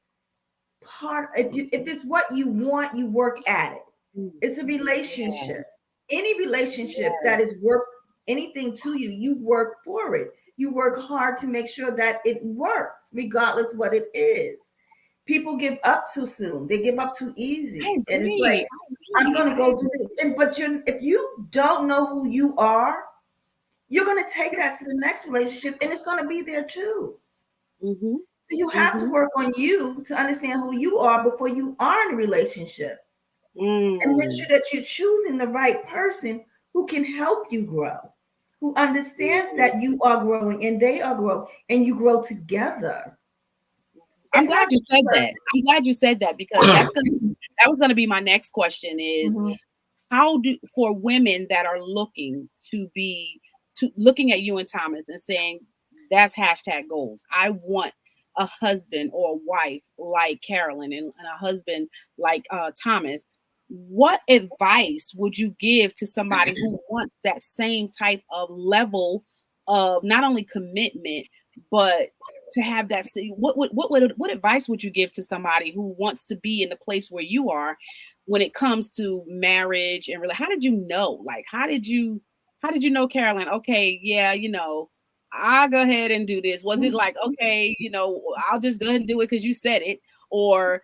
D: part. If it's what you want, you work at it. It's a relationship. Any relationship that is worth anything to you, you work for it. You work hard to make sure that it works, regardless what it is. People give up too soon. They give up too easy, and it's like, I'm going to go do this. But if you don't know who you are, you're going to take that to the next relationship, and it's going to be there too. So you have to work on you to understand who you are before you are in a relationship, and make sure that you're choosing the right person who can help you grow, who understands that you are growing and they are growing, and you grow together.
A: I'm glad you said that. I'm glad you said that because that was going to be my next question is for women that are looking looking at you and Thomas and saying that's #goals. I want a husband or a wife like Carolyn and a husband like Thomas. What advice would you give to somebody who wants that same type of level of not only commitment, but to have that. What advice would you give to somebody who wants to be in the place where you are when it comes to marriage and really? How did you know? Like, how did you know, Carolyn? Okay, yeah, I'll go ahead and do this. Was it like, okay, I'll just go ahead and do it because you said it, or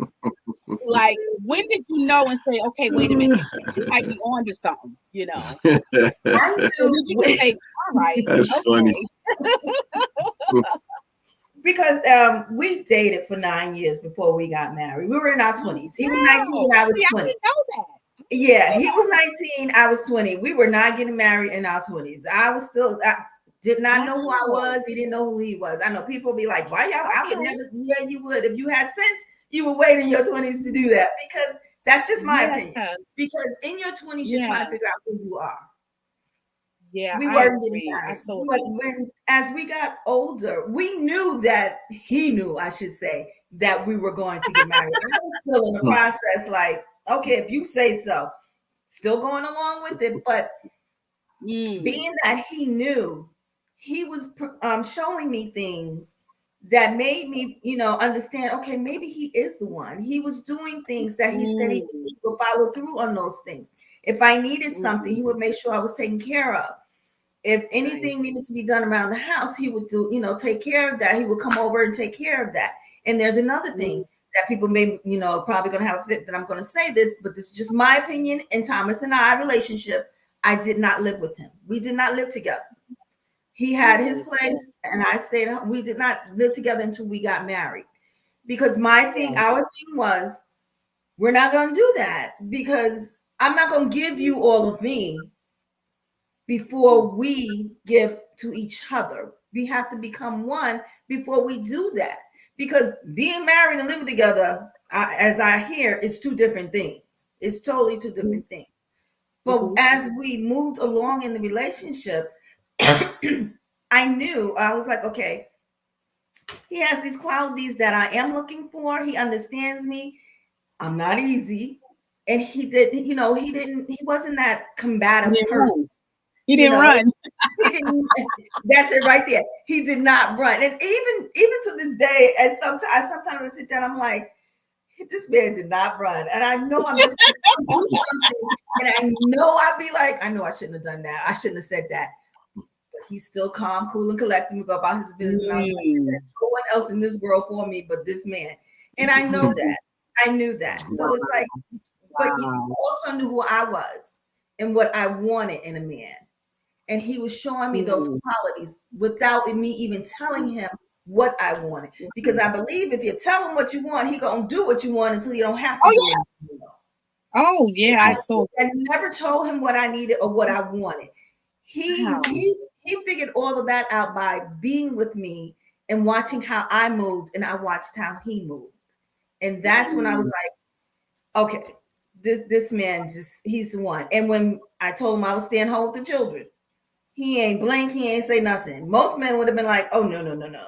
A: like, when did you know and say, okay, wait a minute, you might be on to something,
D: I
A: Or did you just say, all right,
C: That's
A: okay.
C: funny.
D: Because we dated for 9 years before we got married. We were in our 20s. He was 19, I was 20.
A: I didn't know that.
D: Yeah, he was 19, I was 20. We were not getting married in our 20s. I did not know who I was. He didn't know who he was. I know people be like, why y'all? I would never. Yeah, you would. If you had sense, you would wait in your 20s to do that, because that's just my opinion. Because in your 20s, you're trying to figure out who you are.
A: Yeah,
D: we weren't getting married. But as we got older, we knew that he knew, I should say, that we were going to get married. I was still in the process, like, okay, if you say so, still going along with it. But being that he knew, he was showing me things that made me, understand, okay, maybe he is the one. He was doing things that he said he would follow through on those things. If I needed something, he would make sure I was taken care of. If anything needed to be done around the house, he would do, take care of that. He would come over and take care of that. And there's another thing that people may, probably going to have a fit that I'm going to say this, but this is just my opinion. And Thomas and I relationship, I did not live with him. We did not live together. He had his place and I stayed. We did not live together until we got married, because our thing was, we're not going to do that, because I'm not going to give you all of me before we give to each other. We have to become one before we do that, because being married and living together, as I hear, is two different things. It's totally two different things. But as we moved along in the relationship, I knew, I was like, okay, he has these qualities that I am looking for. He understands me. I'm not easy. And he wasn't that combative person.
A: He didn't run.
D: That's it right there. He did not run. And even to this day, and sometimes I sit down, I'm like, this man did not run. And I know I'm going to do something. And I know I'd be like, I know I shouldn't have done that. I shouldn't have said that. But he's still calm, cool, and collected. We go about his business. And I was like, there's no one else in this world for me but this man. And I know that. I knew that. So it's like, but you also knew who I was and what I wanted in a man. And he was showing me those qualities without me even telling him what I wanted. Because I believe if you tell him what you want, he gonna do what you want until you don't have to do it.
A: Oh yeah, I saw.
D: I never told him what I needed or what I wanted. He figured all of that out by being with me and watching how I moved, and I watched how he moved. And that's when I was like, okay, this man he's the one. And when I told him I was staying home with the children, he ain't blink, he ain't say nothing. Most men would have been like, oh, no.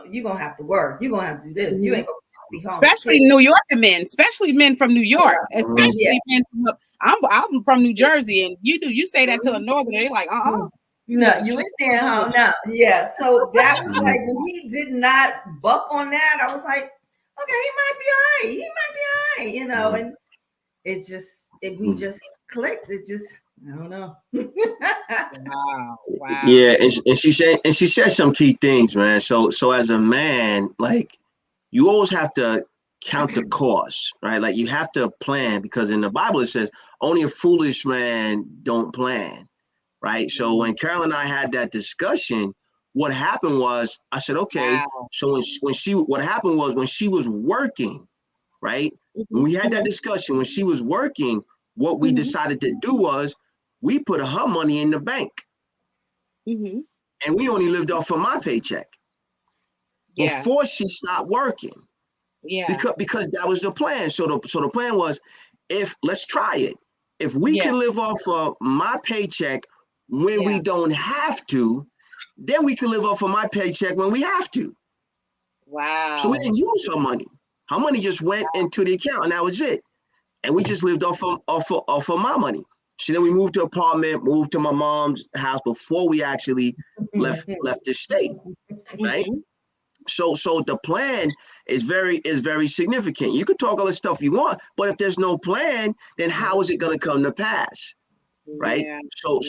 D: You're going to have to work. You're going to have to do this. You ain't going to be home.
A: Especially New York men, especially men from New York, especially men from, I'm from New Jersey, and you say that to a northerner, they're like,
D: No, you ain't staying home. No. Yeah. So that was like, when he did not buck on that, I was like, okay, he might be all right. And we just clicked. It just, I don't know.
A: Wow.
C: Yeah, and she said some key things, man. So as a man, like, you always have to count the cost, right? Like, you have to plan, because in the Bible it says only a foolish man don't plan, right? So when Carol and I had that discussion, what happened was, I said, okay. So what happened was, when she was working, right? When we had that discussion, when she was working, what we decided to do was, we put her money in the bank, and we only lived off of my paycheck before she stopped working. Yeah, because that was the plan. So the plan was, let's try it. If we can live off of my paycheck when we don't have to, then we can live off of my paycheck when we have to.
A: Wow.
C: So we didn't use her money. Her money just went into the account, and that was it. And we just lived off of my money. So then we moved to an apartment, moved to my mom's house before we actually left the state, right? So the plan is very significant. You could talk all the stuff you want, but if there's no plan, then how is it going to come to pass? Right.
A: Yeah.
C: So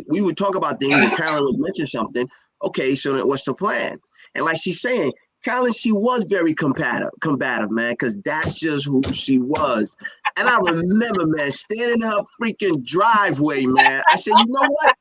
C: we would talk about things, and Carolyn would mention something. Okay, so what's the plan? And like she's saying, Carolyn, she was very combative, man, because that's just who she was. And I remember, man, standing in her freaking driveway, man. I said, you know what?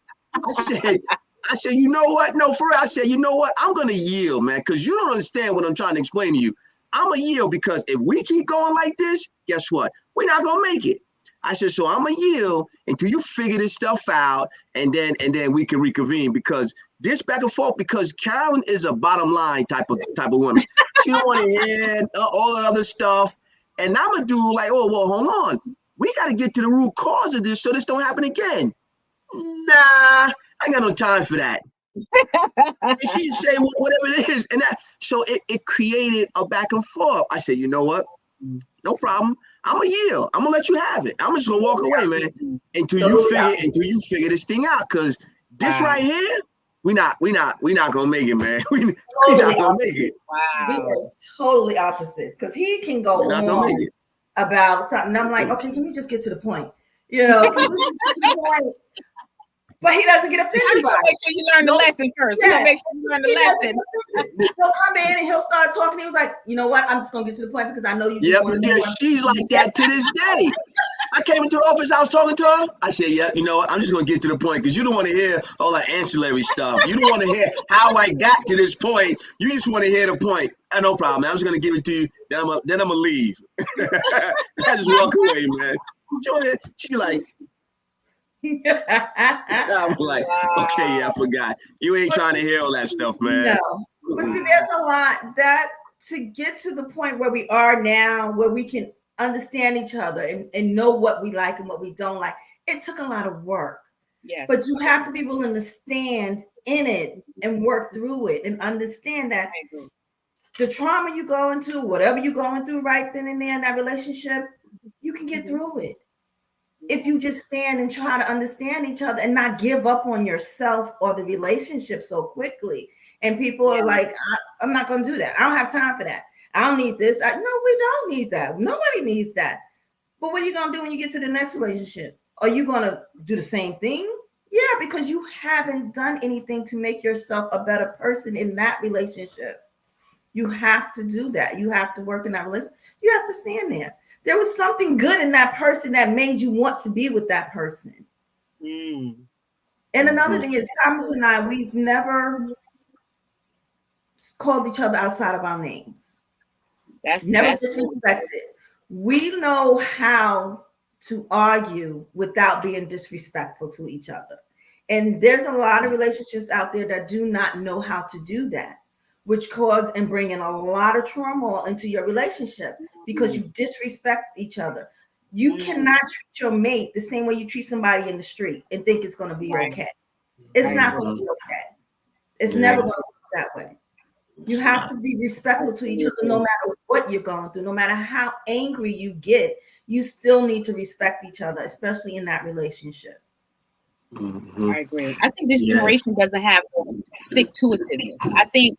C: I said, you know what? No, for real. I said, you know what? I'm gonna yield, man, because you don't understand what I'm trying to explain to you. I'm gonna yield because if we keep going like this, guess what? We're not gonna make it. I said, so I'm gonna yield until you figure this stuff out, and then we can reconvene, because this back and forth, because Carolyn is a bottom line type of woman. She don't want to hear all that other stuff. And I'm a dude like, oh, well, hold on. We got to get to the root cause of this so this don't happen again. Nah, I ain't got no time for that. And she say whatever it is. And so it created a back and forth. I said, you know what? No problem. I'm gonna yield. I'm gonna let you have it. I'm just gonna walk away, man, until you figure this thing out. Cause this right here, we not gonna make it, man. We not gonna make it.
D: Wow. We are totally opposites. Cause he can go on about something. I'm like, okay, can we just get to the point? Can we just get to the point? But he doesn't get offended by it.
A: Make sure you learn the lesson first. Yeah. Make sure you learn the lesson.
D: He'll come in and he'll start talking. He was like, you know what? I'm just gonna get to the point because I know you just want to know.
C: She's like that to this day. I came into the office, I was talking to her. I said, yeah, you know what? I'm just gonna get to the point because you don't want to hear all that ancillary stuff. You don't want to hear how I got to this point. You just want to hear the point. No problem. I'm just gonna give it to you. Then I'm gonna leave. I just walk away, man. She like. I'm like, okay, yeah, I forgot. You ain't trying to hear all that stuff, man.
D: No, but see, there's a lot that to get to the point where we are now, where we can understand each other and know what we like and what we don't like. It took a lot of work.
A: Yes.
D: But you have to be willing to stand in it and work through it and understand that the trauma you go into, whatever you're going through right then and there in that relationship, you can get through it. If you just stand and try to understand each other and not give up on yourself or the relationship so quickly. And people are like, I'm not going to do that. I don't have time for that. I don't need this. No, we don't need that. Nobody needs that. But what are you going to do when you get to the next relationship? Are you going to do the same thing? Yeah, because you haven't done anything to make yourself a better person in that relationship. You have to do that. You have to work in that relationship. You have to stand there. There was something good in that person that made you want to be with that person. And another thing is, Thomas and I, we've never called each other outside of our names. That's disrespected. We know how to argue without being disrespectful to each other. And there's a lot of relationships out there that do not know how to do that, which cause and bring in a lot of turmoil into your relationship because you disrespect each other. You cannot treat your mate the same way you treat somebody in the street and think it's going to be okay. It's not going to be okay. It's never going to be that way. You have to be respectful to each other no matter what you're going through. No matter how angry you get, you still need to respect each other, especially in that relationship.
A: I agree. I think this generation doesn't have stick-to-itiveness. I think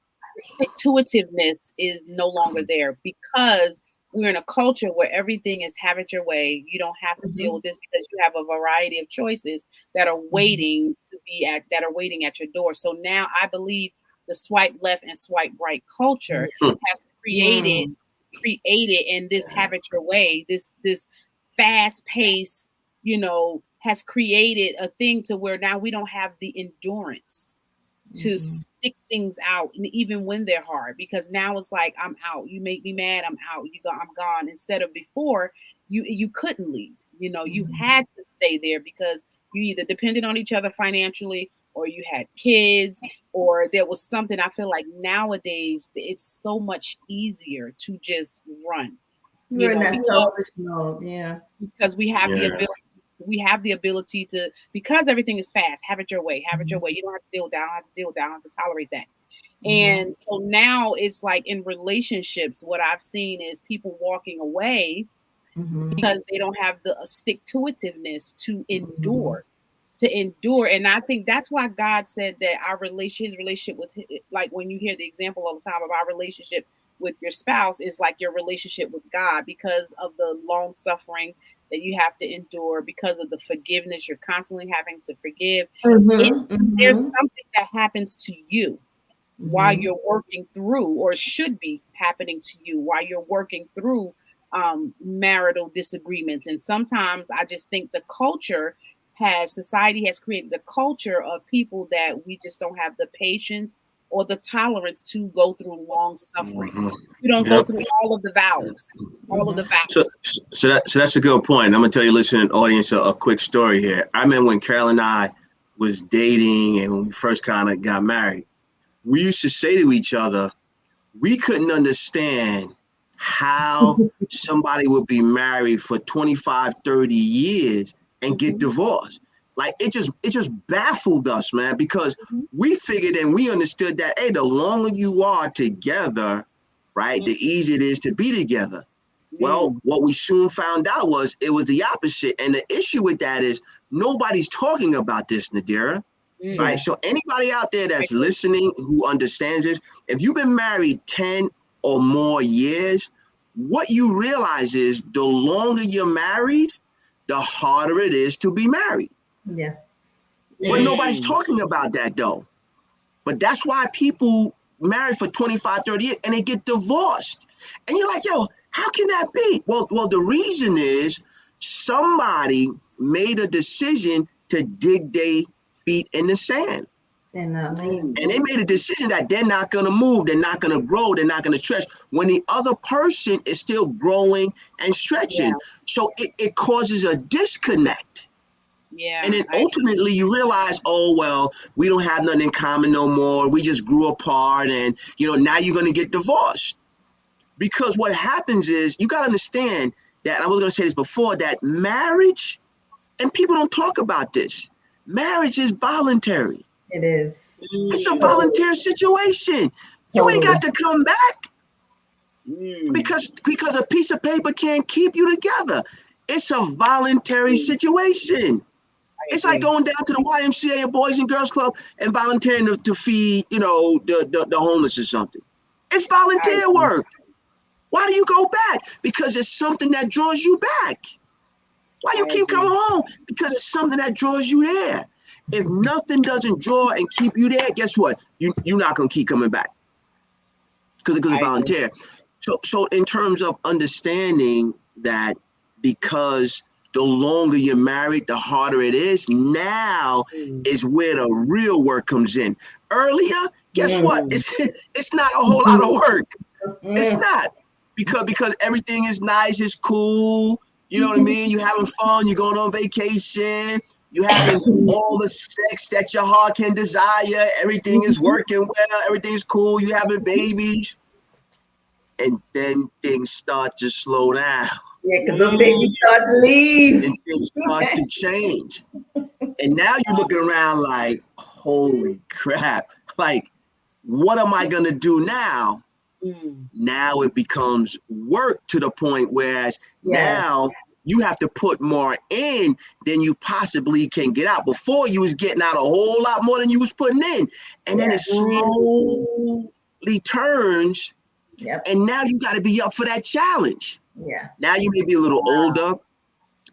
A: stick-to-itiveness is no longer there because we're in a culture where everything is have it your way. You don't have to deal with this because you have a variety of choices that are waiting waiting at your door. So now I believe the swipe left and swipe right culture has created in this have it your way, this fast pace, has created a thing to where now we don't have the endurance to stick things out, and even when they're hard, because now it's like, I'm out. You make me mad, I'm out. I'm gone. Instead of before, you couldn't leave. You had to stay there because you either depended on each other financially, or you had kids, or there was something. I feel like nowadays it's so much easier to just run.
D: You're in that selfish mode,
A: because we have the ability. We have the ability to, because everything is fast, have it your way, have it your way. You don't have to deal with that. I don't have to deal with that. I don't have to tolerate that. And so now it's like in relationships, what I've seen is people walking away because they don't have the stick-to-itiveness to endure to endure. And I think that's why God said that his relationship with, like when you hear the example all the time of our relationship with your spouse is like your relationship with God, because of the long suffering that you have to endure, because of the forgiveness you're constantly having to forgive. There's something that happens to you while you're working through, or should be happening to you while you're working through marital disagreements. And sometimes I just think society has created a culture of people that we just don't have the patience or the tolerance to go through long suffering. You don't go through all of the vows,
C: So that's a good point. I'm gonna tell you, listening audience, a quick story here. I remember when Carol and I was dating and when we first kind of got married, we used to say to each other, we couldn't understand how somebody would be married for 25, 30 years and get divorced. Like it just baffled us, man, because we figured and we understood that, hey, the longer you are together, right, the easier it is to be together. Well, what we soon found out was it was the opposite. And the issue with that is nobody's talking about this, Nadira. Right. So anybody out there that's listening who understands it, if you've been married 10 or more years, what you realize is the longer you're married, the harder it is to be married.
D: Yeah.
C: But nobody's talking about that though. But that's why people marry for 25, 30 years and they get divorced. And you're like, yo, how can that be? Well, the reason is somebody made a decision to dig their feet in the sand. And they made a decision that they're not going to move, they're not going to grow, they're not going to stretch when the other person is still growing and stretching. So it causes a disconnect. And then ultimately you realize, oh, well, we don't have nothing in common no more. We just grew apart and, now you're going to get divorced. Because what happens is you got to understand that, I was going to say this before, that marriage, and people don't talk about this, marriage is voluntary.
D: It is.
C: It's a voluntary situation. You ain't got to come back because a piece of paper can't keep you together. It's a voluntary situation. It's like going down to the YMCA or Boys and Girls Club and volunteering to feed, the homeless or something. It's volunteer work. Why do you go back? Because it's something that draws you back. Why you keep coming home? Because it's something that draws you there. If nothing doesn't draw and keep you there, guess what? You're not gonna keep coming back because it's volunteer. So in terms of understanding that, because the longer you're married, the harder it is. Now is where the real work comes in. Earlier, guess what? It's not a whole lot of work. It's not because everything is nice, it's cool. You know what I mean? You're having fun. You're going on vacation. You're having all the sex that your heart can desire. Everything is working well. Everything's cool. You're having babies. And then things start to slow down.
D: Yeah, because the babies start to leave.
C: And things start to change. And now you're looking around like, holy crap. Like, what am I going to do now? Now it becomes work to the point whereas now you have to put more in than you possibly can get out. Before you was getting out a whole lot more than you was putting in. And then it slowly turns. And now you got to be up for that challenge. Now you may be a little older.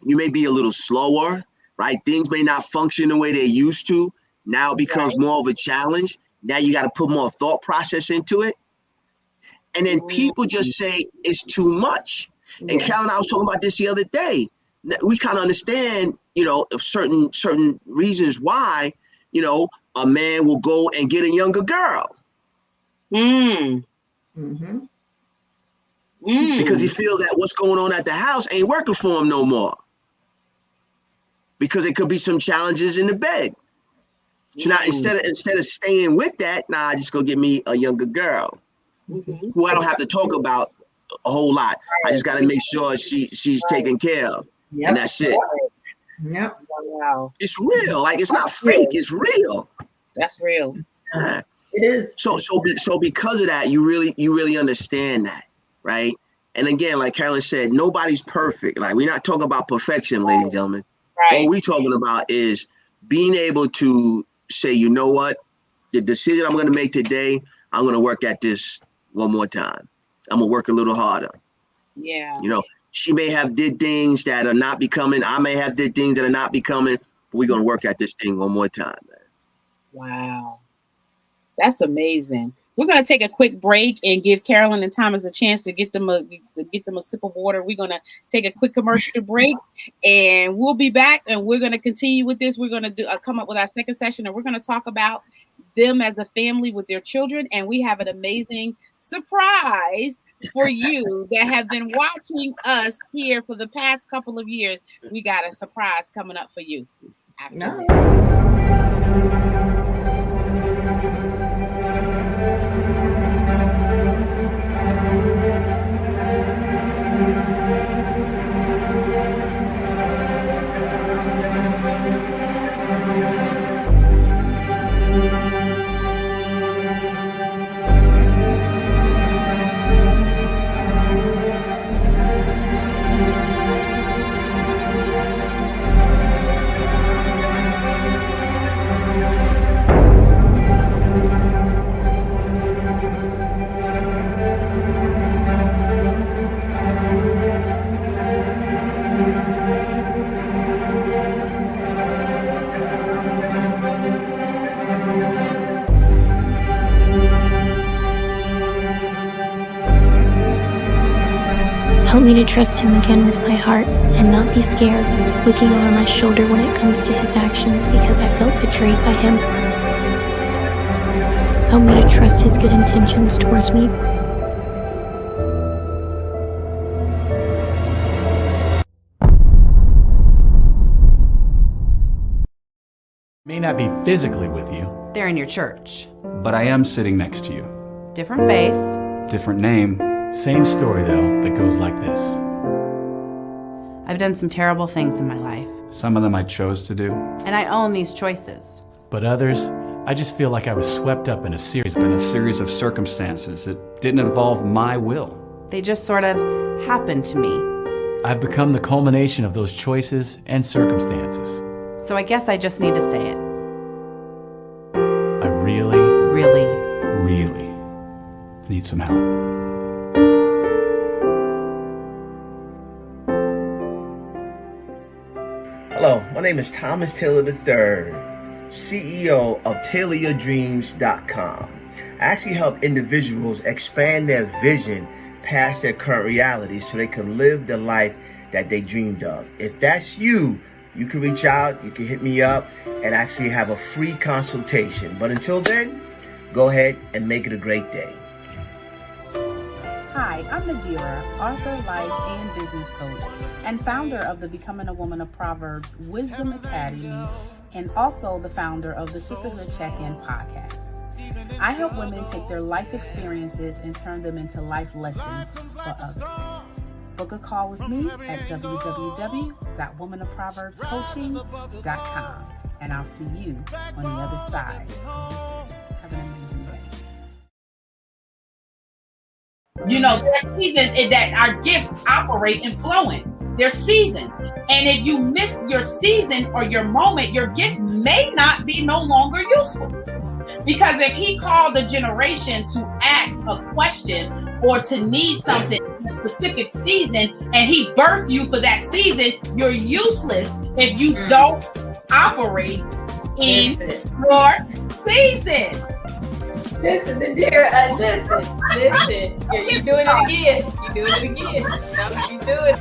C: You may be a little slower, right? Things may not function the way they used to. Now it becomes more of a challenge. Now you got to put more thought process into it. And then people just say it's too much. And Carol and I was talking about this the other day. We kind of understand, of certain reasons why, a man will go and get a younger girl. Because he feels that what's going on at the house ain't working for him no more. Because it could be some challenges in the bed. So now instead of staying with that, I just go get me a younger girl. Who I don't have to talk about a whole lot. I just got to make sure she's taken care of. And that's it.
A: Wow.
C: It's real. Like, it's not fake. It's real.
A: That's real.
C: It
D: is.
C: So because of that, you really understand that, right? And again, like Carolyn said, nobody's perfect. Like, we're not talking about perfection, ladies and gentlemen. All we talking about is being able to say, you know what, the decision I'm going to make today, I'm going to work at this one more time. I'm going to work a little harder.
A: Yeah.
C: You know, she may have did things that are not becoming. I may have did things that are not becoming. But we're going to work at this thing one more time, man.
A: Wow. That's amazing. We're going to take a quick break and give Carolyn and Thomas a chance to get them a sip of water. We're going to take a quick commercial break, and we'll be back, and we're going to continue with this. We're going to do come up with our second session, and we're going to talk about them as a family with their children, and we have an amazing surprise for you that have been watching us here for the past couple of years. We got a surprise coming up for you after this.
E: Help me to trust him again with my heart and not be scared, looking over my shoulder when it comes to his actions because I felt betrayed by him. Help me to trust his good intentions towards me.
F: May not be physically with you.
G: They're in your church.
F: But I am sitting next to you.
G: Different face.
F: Different name. Same story, though, that goes like this.
G: I've done some terrible things in my life.
F: Some of them I chose to do.
G: And I own these choices.
F: But others, I just feel like I was swept up in a series of circumstances that didn't involve my will.
G: They just sort of happened to me.
F: I've become the culmination of those choices and circumstances.
G: So I guess I just need to say it.
F: I really need some help.
C: Hello, my name is Thomas Taylor III, CEO of TaylorYourDreams.com. I actually help individuals expand their vision past their current reality so they can live the life that they dreamed of. If that's you, you can reach out, you can hit me up, and actually have a free consultation. But until then, go ahead and make it a great day.
H: Hi, I'm Nadira, author, life, and business coach, and founder of the Becoming a Woman of Proverbs Wisdom Academy, and also the founder of the Sisterhood Checkin podcast. I help women take their life experiences and turn them into life lessons for others. Book a call with me at www.womanofproverbscoaching.com, and I'll see you on the other side. Have an amazing day.
A: You know, there's seasons in that our gifts operate and flow in. There's seasons. And if you miss your season or your moment, your gift may not be no longer useful. Because if he called a generation to ask a question or to need something in a specific season, and he birthed you for that season, you're useless if you don't operate in your season.
I: Listen, Nadira, listen. You're doing it again. You're doing it again. That's what you doing.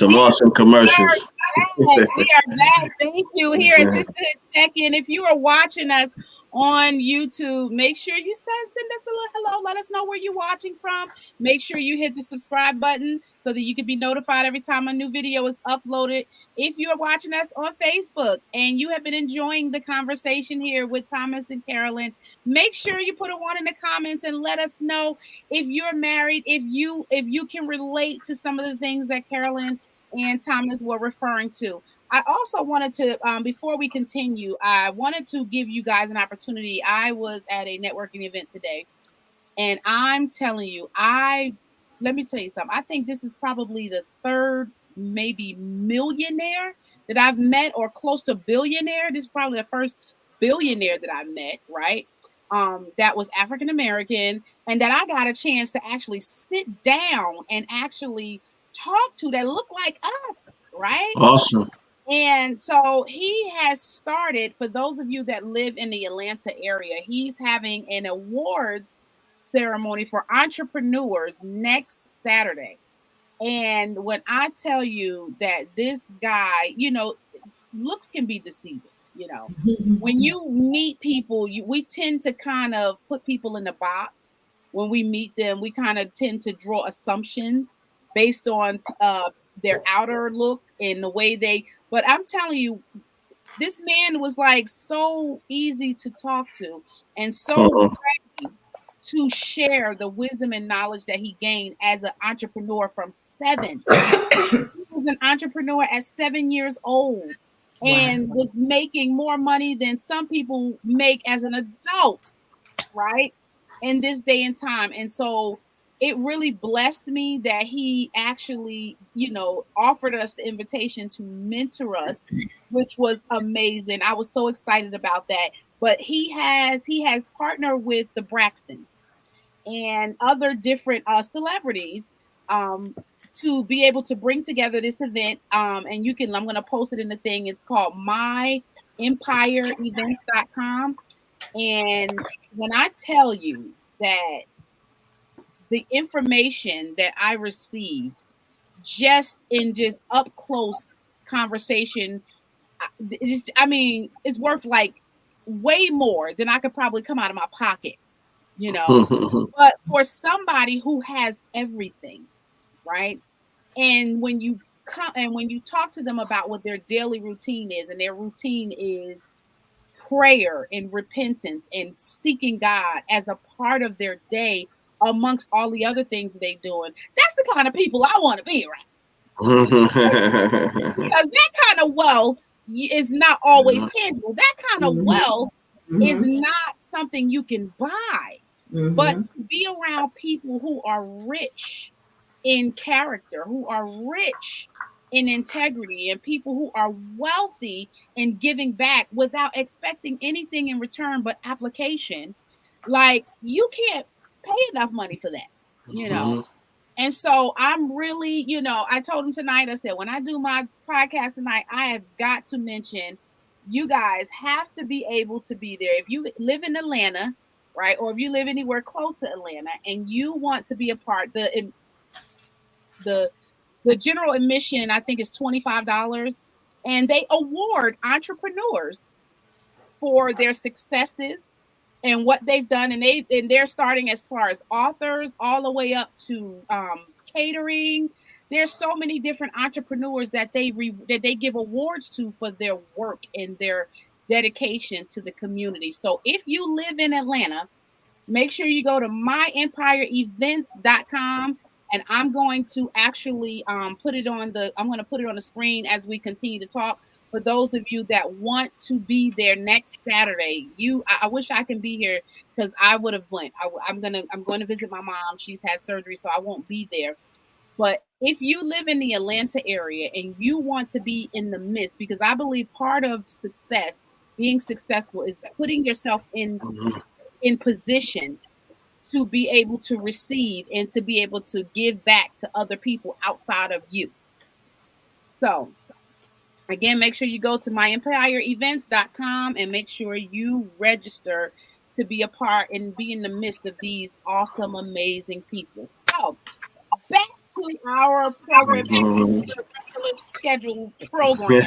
C: Awesome commercials.
A: We are back. Thank you. Here at Sisterhood Check-In. If you are watching us on YouTube, make sure you send us a little hello. Let us know where you're watching from. Make sure you hit the subscribe button so that you can be notified every time a new video is uploaded. If you are watching us on Facebook and you have been enjoying the conversation here with Thomas and Carolyn, make sure you put a 1 in the comments and let us know if you're married, if you can relate to some of the things that Carolyn and Thomas were referring to. I also wanted to, before we continue, I wanted to give you guys an opportunity. I was at a networking event today, and I'm telling you, let me tell you something. I think this is probably the third, maybe millionaire that I've met, or close to billionaire. This is probably the first billionaire that I met, right? That was African American, and that I got a chance to actually sit down and actually talk to, that look like us, right?
C: Awesome.
A: And so he has started, for those of you that live in the Atlanta area, he's having an awards ceremony for entrepreneurs next Saturday. And when I tell you that this guy, looks can be deceiving, when you meet people, we tend to kind of put people in the box. When we meet them, we kind of tend to draw assumptions based on their outer look and the way but I'm telling you, this man was like so easy to talk to and so ready to share the wisdom and knowledge that he gained as an entrepreneur from 7. He was an entrepreneur at 7 years old and was making more money than some people make as an adult, right? In this day and time. And so it really blessed me that he actually, offered us the invitation to mentor us, which was amazing. I was so excited about that. But he has partnered with the Braxtons and other different celebrities to be able to bring together this event. And I'm going to post it in the thing. It's called myempireevents.com. And when I tell you that the information that I received just up close conversation, it's worth like way more than I could probably come out of my pocket, But for somebody who has everything, right? And when you talk to them about what their daily routine is, and their routine is prayer and repentance and seeking God as a part of their day amongst all the other things they're doing, that's the kind of people I want to be around. Because that kind of wealth is not always tangible. That kind of wealth is not something you can buy. But to be around people who are rich in character, who are rich in integrity, and people who are wealthy in giving back without expecting anything in return but application, like, you can't pay enough money for that, And so I'm really, I told him tonight, I said, when I do my podcast tonight, I have got to mention, you guys have to be able to be there. If you live in Atlanta, right, or if you live anywhere close to Atlanta and you want to be a part, the general admission, I think, is $25, and they award entrepreneurs for their successes and what they've done, and they're starting as far as authors all the way up to catering. There's so many different entrepreneurs that they give awards to for their work and their dedication to the community. So if you live in Atlanta, make sure you go to myempireevents.com. And I'm going to actually put it on the screen as we continue to talk. For those of you that want to be there next Saturday, I wish I can be here because I would have went. I'm going to visit my mom. She's had surgery, so I won't be there. But if you live in the Atlanta area and you want to be in the midst, because I believe part of success, being successful, is putting yourself in position to be able to receive and to be able to give back to other people outside of you. So again, make sure you go to myempireevents.com and make sure you register to be a part and be in the midst of these awesome, amazing people. So back to our program, back to the scheduled program.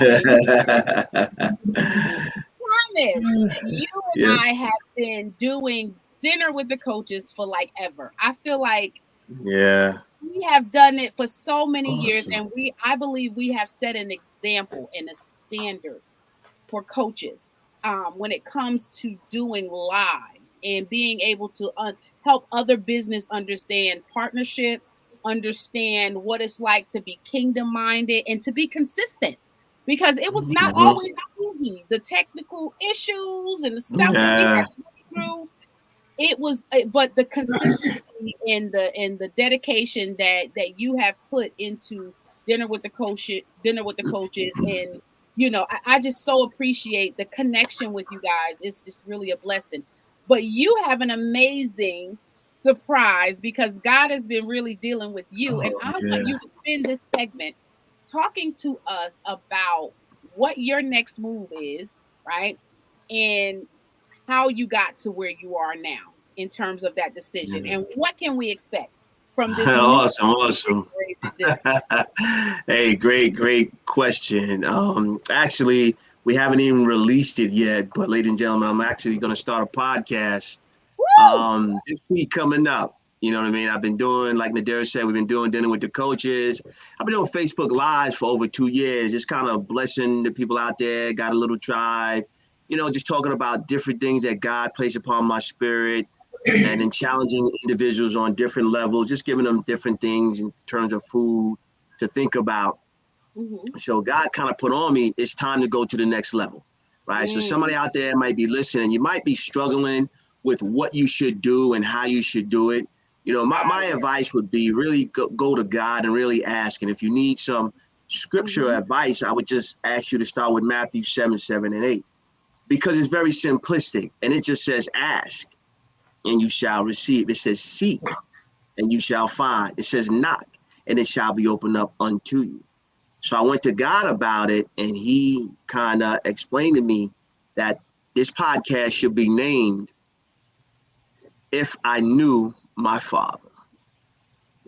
A: Thomas, you and I have been doing dinner with the coaches for like ever. I feel like we have done it for so many years, and I believe we have set an example and a standard for coaches when it comes to doing lives and being able to help other business understand partnership, understand what it's like to be kingdom minded and to be consistent, because it was not always easy. The technical issues and the stuff that we had to go through, it was, but the consistency and the dedication that you have put into dinner with the coaches, and I just so appreciate the connection with you guys. It's just really a blessing. But you have an amazing surprise because God has been really dealing with you, and I want you to spend this segment talking to us about what your next move is, right? And how you got to where you are now in terms of that decision, and what can we expect from this new
C: Awesome. Hey, great question. Actually, we haven't even released it yet, but ladies and gentlemen, I'm actually going to start a podcast this week coming up. You know what I mean? I've been doing, like Nadira said, we've been doing dinner with the coaches. I've been doing Facebook Lives for over 2 years, just kind of blessing the people out there, got a little tribe, just talking about different things that God placed upon my spirit, and then challenging individuals on different levels, just giving them different things in terms of food to think about. So God kind of put on me, it's time to go to the next level, right? So somebody out there might be listening, you might be struggling with what you should do and how you should do it. My advice would be really go to God and really ask. And if you need some scripture advice, I would just ask you to start with Matthew 7:7-8, because it's very simplistic. And it just says, ask and you shall receive. It says, seek and you shall find. It says, knock and it shall be opened up unto you. So I went to God about it, and he kind of explained to me that this podcast should be named If I Knew My Father.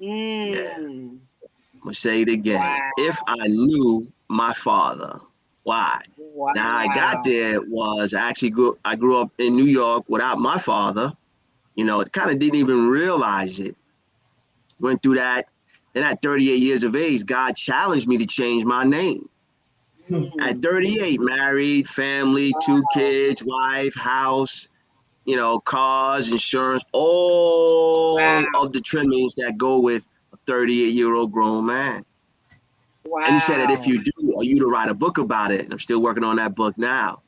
C: I'm gonna say it again. Wow. If I knew my father. Why? Wow. Now how I got there was I grew up in New York without my father. Kind of didn't even realize it. Went through that. Then at 38 years of age, God challenged me to change my name. At 38, married, family, 2 kids, wife, house, cars, insurance, all of the trimmings that go with a 38-year-old grown man. Wow. And he said that if you do, are you to write a book about it? And I'm still working on that book now.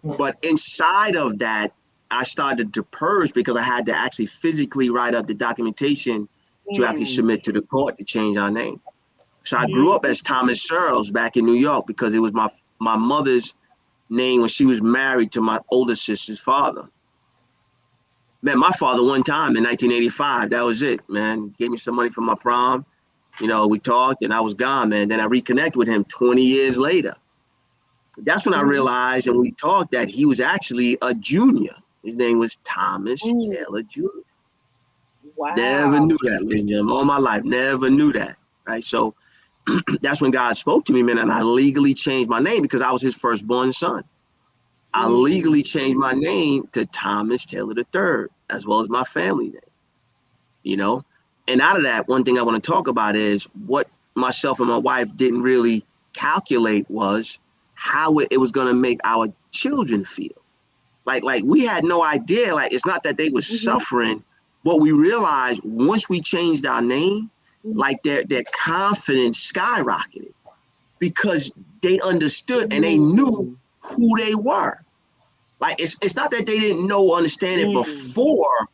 C: But inside of that, I started to purge, because I had to actually physically write up the documentation to actually submit to the court to change our name. So I grew up as Thomas Searles back in New York, because it was my mother's name when she was married to my older sister's father. Met my father one time in 1985. That was it, man. He gave me some money for my prom. We talked and I was gone, man. Then I reconnected with him 20 years later. That's when I realized, and we talked, that he was actually a junior. His name was Thomas Taylor Jr. Wow. Never knew that, ladies and gentlemen. All my life, never knew that, right? So that's when God spoke to me, man, and I legally changed my name because I was his firstborn son. I legally changed my name to Thomas Taylor III, as well as my family name, And out of that, one thing I want to talk about is what myself and my wife didn't really calculate was how it was going to make our children feel. Like we had no idea. Like, it's not that they were suffering, but we realized once we changed our name, like their confidence skyrocketed, because they understood and they knew who they were. Like, it's not that they didn't understand it before,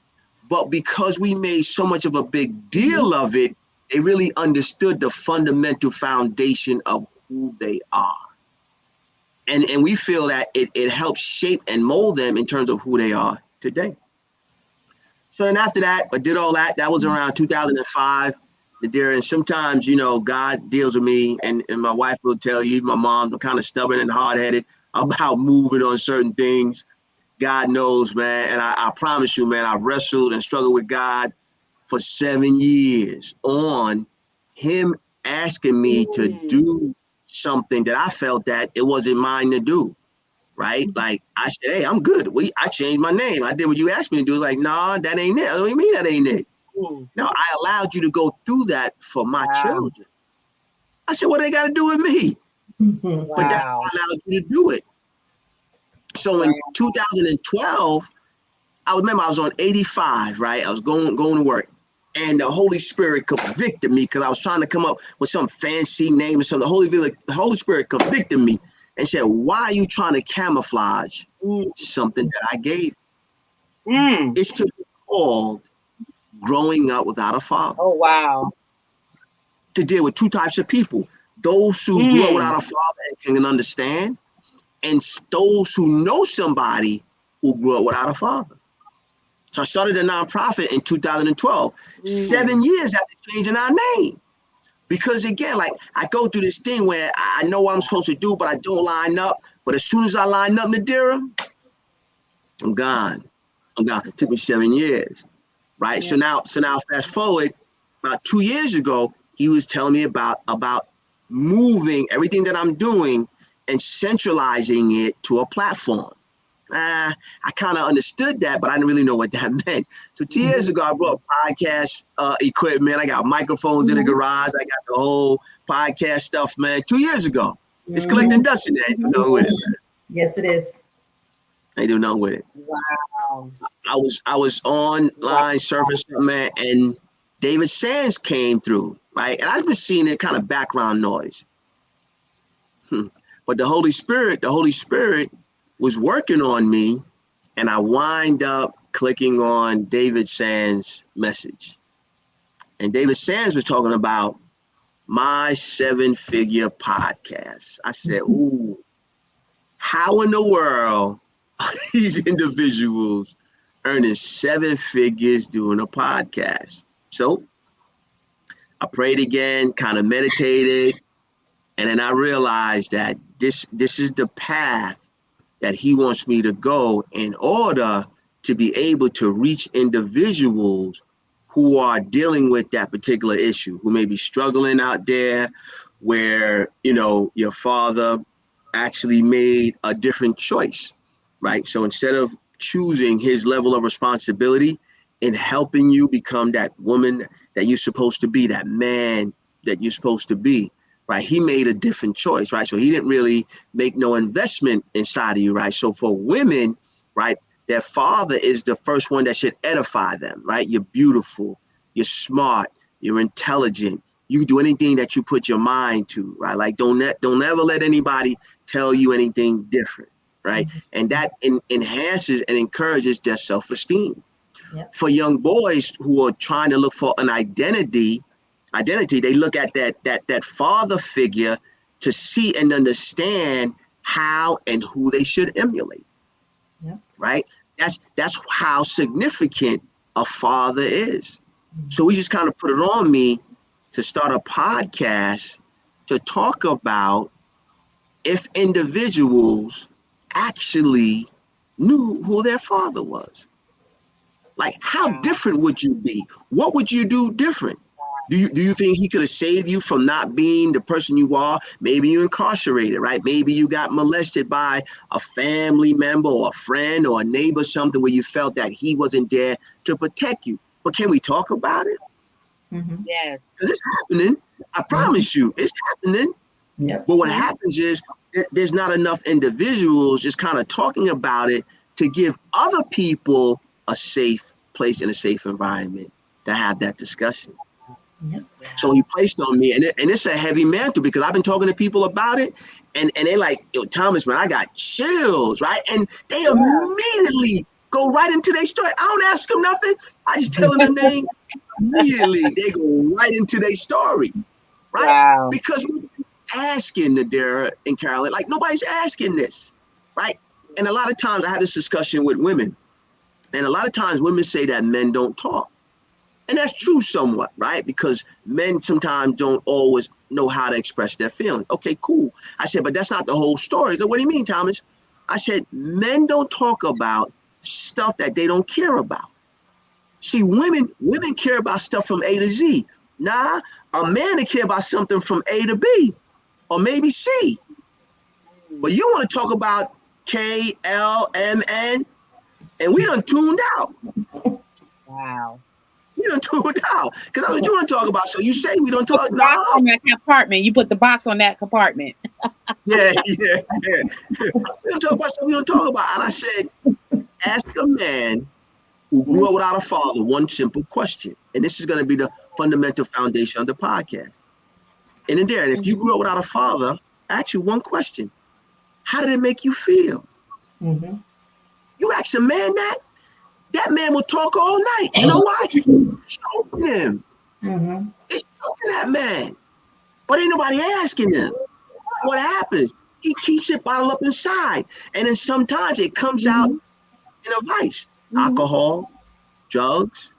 C: but because we made so much of a big deal of it, they really understood the fundamental foundation of who they are. And we feel that it helps shape and mold them in terms of who they are today. So then after that, I did all that. That was around 2005. And sometimes, God deals with me, and my wife will tell you, my mom's kind of stubborn and hard-headed about moving on certain things. God knows, man. And I promise you, man, I've wrestled and struggled with God for 7 years on him asking me to do something that I felt that it wasn't mine to do, right? Like I said, hey, I'm good. I changed my name. I did what you asked me to do. Like, nah, that ain't it. What do you mean that ain't it? No, I allowed you to go through that for my children. I said, what they got to do with me? But that's why I allowed you to do it. So in 2012, I remember I was on 85, right? I was going to work, and the Holy Spirit convicted me because I was trying to come up with some fancy name or something. The Holy Spirit convicted me and said, why are you trying to camouflage something that I gave? It's to be called growing up without a father.
A: Oh, wow.
C: To deal with two types of people: those who grew up without a father and can understand, and those who know somebody who grew up without a father. So I started a nonprofit in 2012, 7 years after changing our name. Because again, like I go through this thing where I know what I'm supposed to do, but I don't line up. But as soon as I line up, Nadira, I'm gone. It took me 7 years, right? Yeah. So now fast forward about 2 years ago, he was telling me about moving everything that I'm doing and centralizing it to a platform. I kind of understood that, but I didn't really know what that meant. So 2 years ago, I brought podcast equipment. I got microphones in the garage. I got the whole podcast stuff, man. 2 years ago. It's collecting dust in there. Ain't do nothing with it, man.
D: Yes, it is.
C: Ain't do nothing with it.
A: Wow.
C: I was online surfing something, man, and David Sands came through, right? And I've been seeing it kind of background noise. But the Holy Spirit was working on me, and I wind up clicking on David Sands' message. And David Sands was talking about my 7-figure podcast. I said, ooh, how in the world are these individuals earning 7 figures doing a podcast? So I prayed again, kind of meditated, and then I realized that this is the path that he wants me to go in order to be able to reach individuals who are dealing with that particular issue, who may be struggling out there where, you know, your father actually made a different choice, right? So instead of choosing his level of responsibility in helping you become that woman that you're supposed to be, that man that you're supposed to be, right? He made a different choice, right? So he didn't really make no investment inside of you, right? So for women, right, their father is the first one that should edify them, right? You're beautiful, you're smart, you're intelligent. You can do anything that you put your mind to, right? Like don't ever let anybody tell you anything different, right? And that enhances and encourages their self-esteem. Yep. For young boys who are trying to look for an identity, they look at that father figure to see and understand how and who they should emulate. Yep. Right? That's how significant a father is. So we just kind of put it on me to start a podcast to talk about if individuals actually knew who their father was. Like, how different would you be? What would you do different? Do you think he could have saved you from not being the person you are? Maybe you're incarcerated, right? Maybe you got molested by a family member or a friend or a neighbor, something where you felt that he wasn't there to protect you. But can we talk about it?
A: Mm-hmm. Yes.
C: Because it's happening. I promise you, it's happening. Yep. But what happens is there's not enough individuals just kind of talking about it to give other people a safe place and a safe environment to have that discussion. Yep. So he placed on me, and it's a heavy mantle because I've been talking to people about it, and they're like, yo, Thomas, man, I got chills, right? And they immediately go right into their story. I don't ask them nothing. I just tell them the name. Immediately, they go right into their story, right? Wow. Because we're asking Nadira and Carolyn, like nobody's asking this, right? And a lot of times I have this discussion with women, and a lot of times women say that men don't talk. And that's true somewhat, right? Because men sometimes don't always know how to express their feelings. Okay, cool. I said, but that's not the whole story. So what do you mean, Thomas? I said, men don't talk about stuff that they don't care about. See, women care about stuff from A to Z. Nah, a man to care about something from A to B. or maybe C. But you want to talk about K, L, M, N, and we done tuned out.
A: Wow.
C: We done tuned out because that's what you want to talk about. So you say we don't talk
A: now.
C: now?
A: On that compartment. You put the box on that compartment.
C: Yeah. We don't talk about stuff we don't talk about. And I said, ask a man who grew up without a father one simple question. And this is going to be the fundamental foundation of the podcast. And in there, if you grew up without a father, ask you one question. How did it make you feel?
D: Mm-hmm.
C: You ask a man that man will talk all night. You know why? It's choking him.
D: Mm-hmm.
C: It's choking that man. But ain't nobody asking him. What happens? He keeps it bottled up inside. And then sometimes it comes out in a vice. Alcohol, drugs,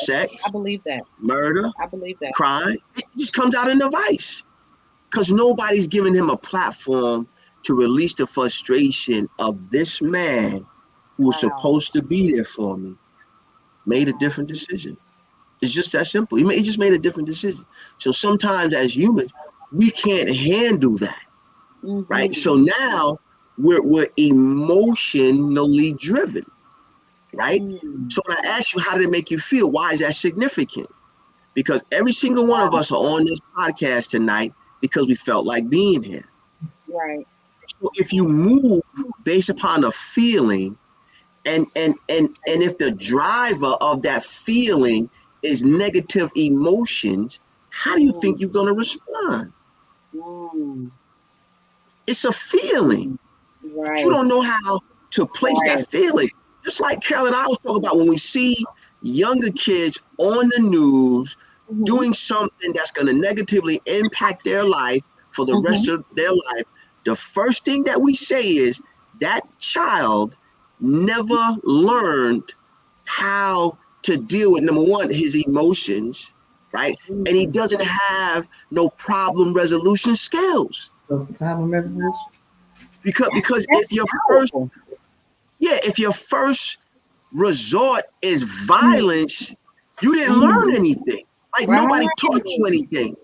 C: sex,
A: I believe that.
C: murder,
A: I believe that.
C: crime. It just comes out in a vice. Because nobody's giving him a platform to release the frustration of this man who was supposed to be there for me, made a different decision. It's just that simple. He just made a different decision. So sometimes as humans, we can't handle that, right? So now we're emotionally driven, right? So when I ask you, how did it make you feel? Why is that significant? Because every single one of us are on this podcast tonight because we felt like being here.
A: Right.
C: So if you move based upon a feeling, and if the driver of that feeling is negative emotions, how do you think you're going to respond? It's a feeling.
A: Right.
C: But you don't know how to place that feeling. Just like Carol and I was talking about, when we see younger kids on the news doing something that's going to negatively impact their life for the rest of their life, the first thing that we say is that child never learned how to deal with, number one, his emotions, right? And he doesn't have no problem resolution skills.
D: What's the problem resolution?
C: Because if your first resort is violence, you didn't learn anything. Like nobody taught you anything.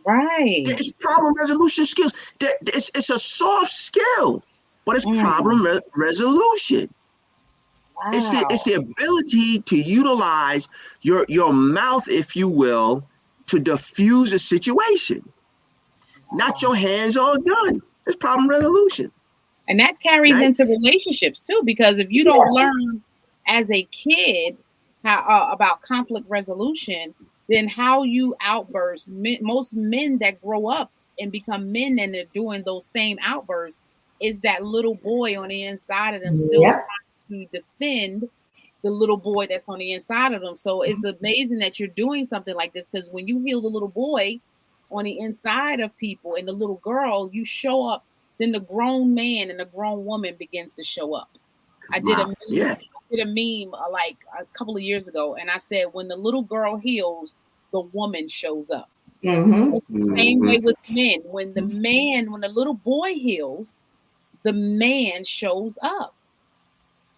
A: Right.
C: It's problem resolution skills. It's a soft skill, but it's problem resolution.
A: Wow.
C: It's the ability to utilize your mouth, if you will, to diffuse a situation. Not your hands on a gun. It's problem resolution.
A: And that carries into relationships too, because if you don't learn as a kid how about conflict resolution, then how you outburst. Most men that grow up and become men and they're doing those same outbursts is that little boy on the inside of them still trying to defend the little boy that's on the inside of them. So it's amazing that you're doing something like this, because when you heal the little boy on the inside of people and the little girl, you show up, then the grown man and the grown woman begins to show up. I did a meme like a couple of years ago, and I said, when the little girl heals, the woman shows up. It's the same way with men. When the little boy heals, the man shows up.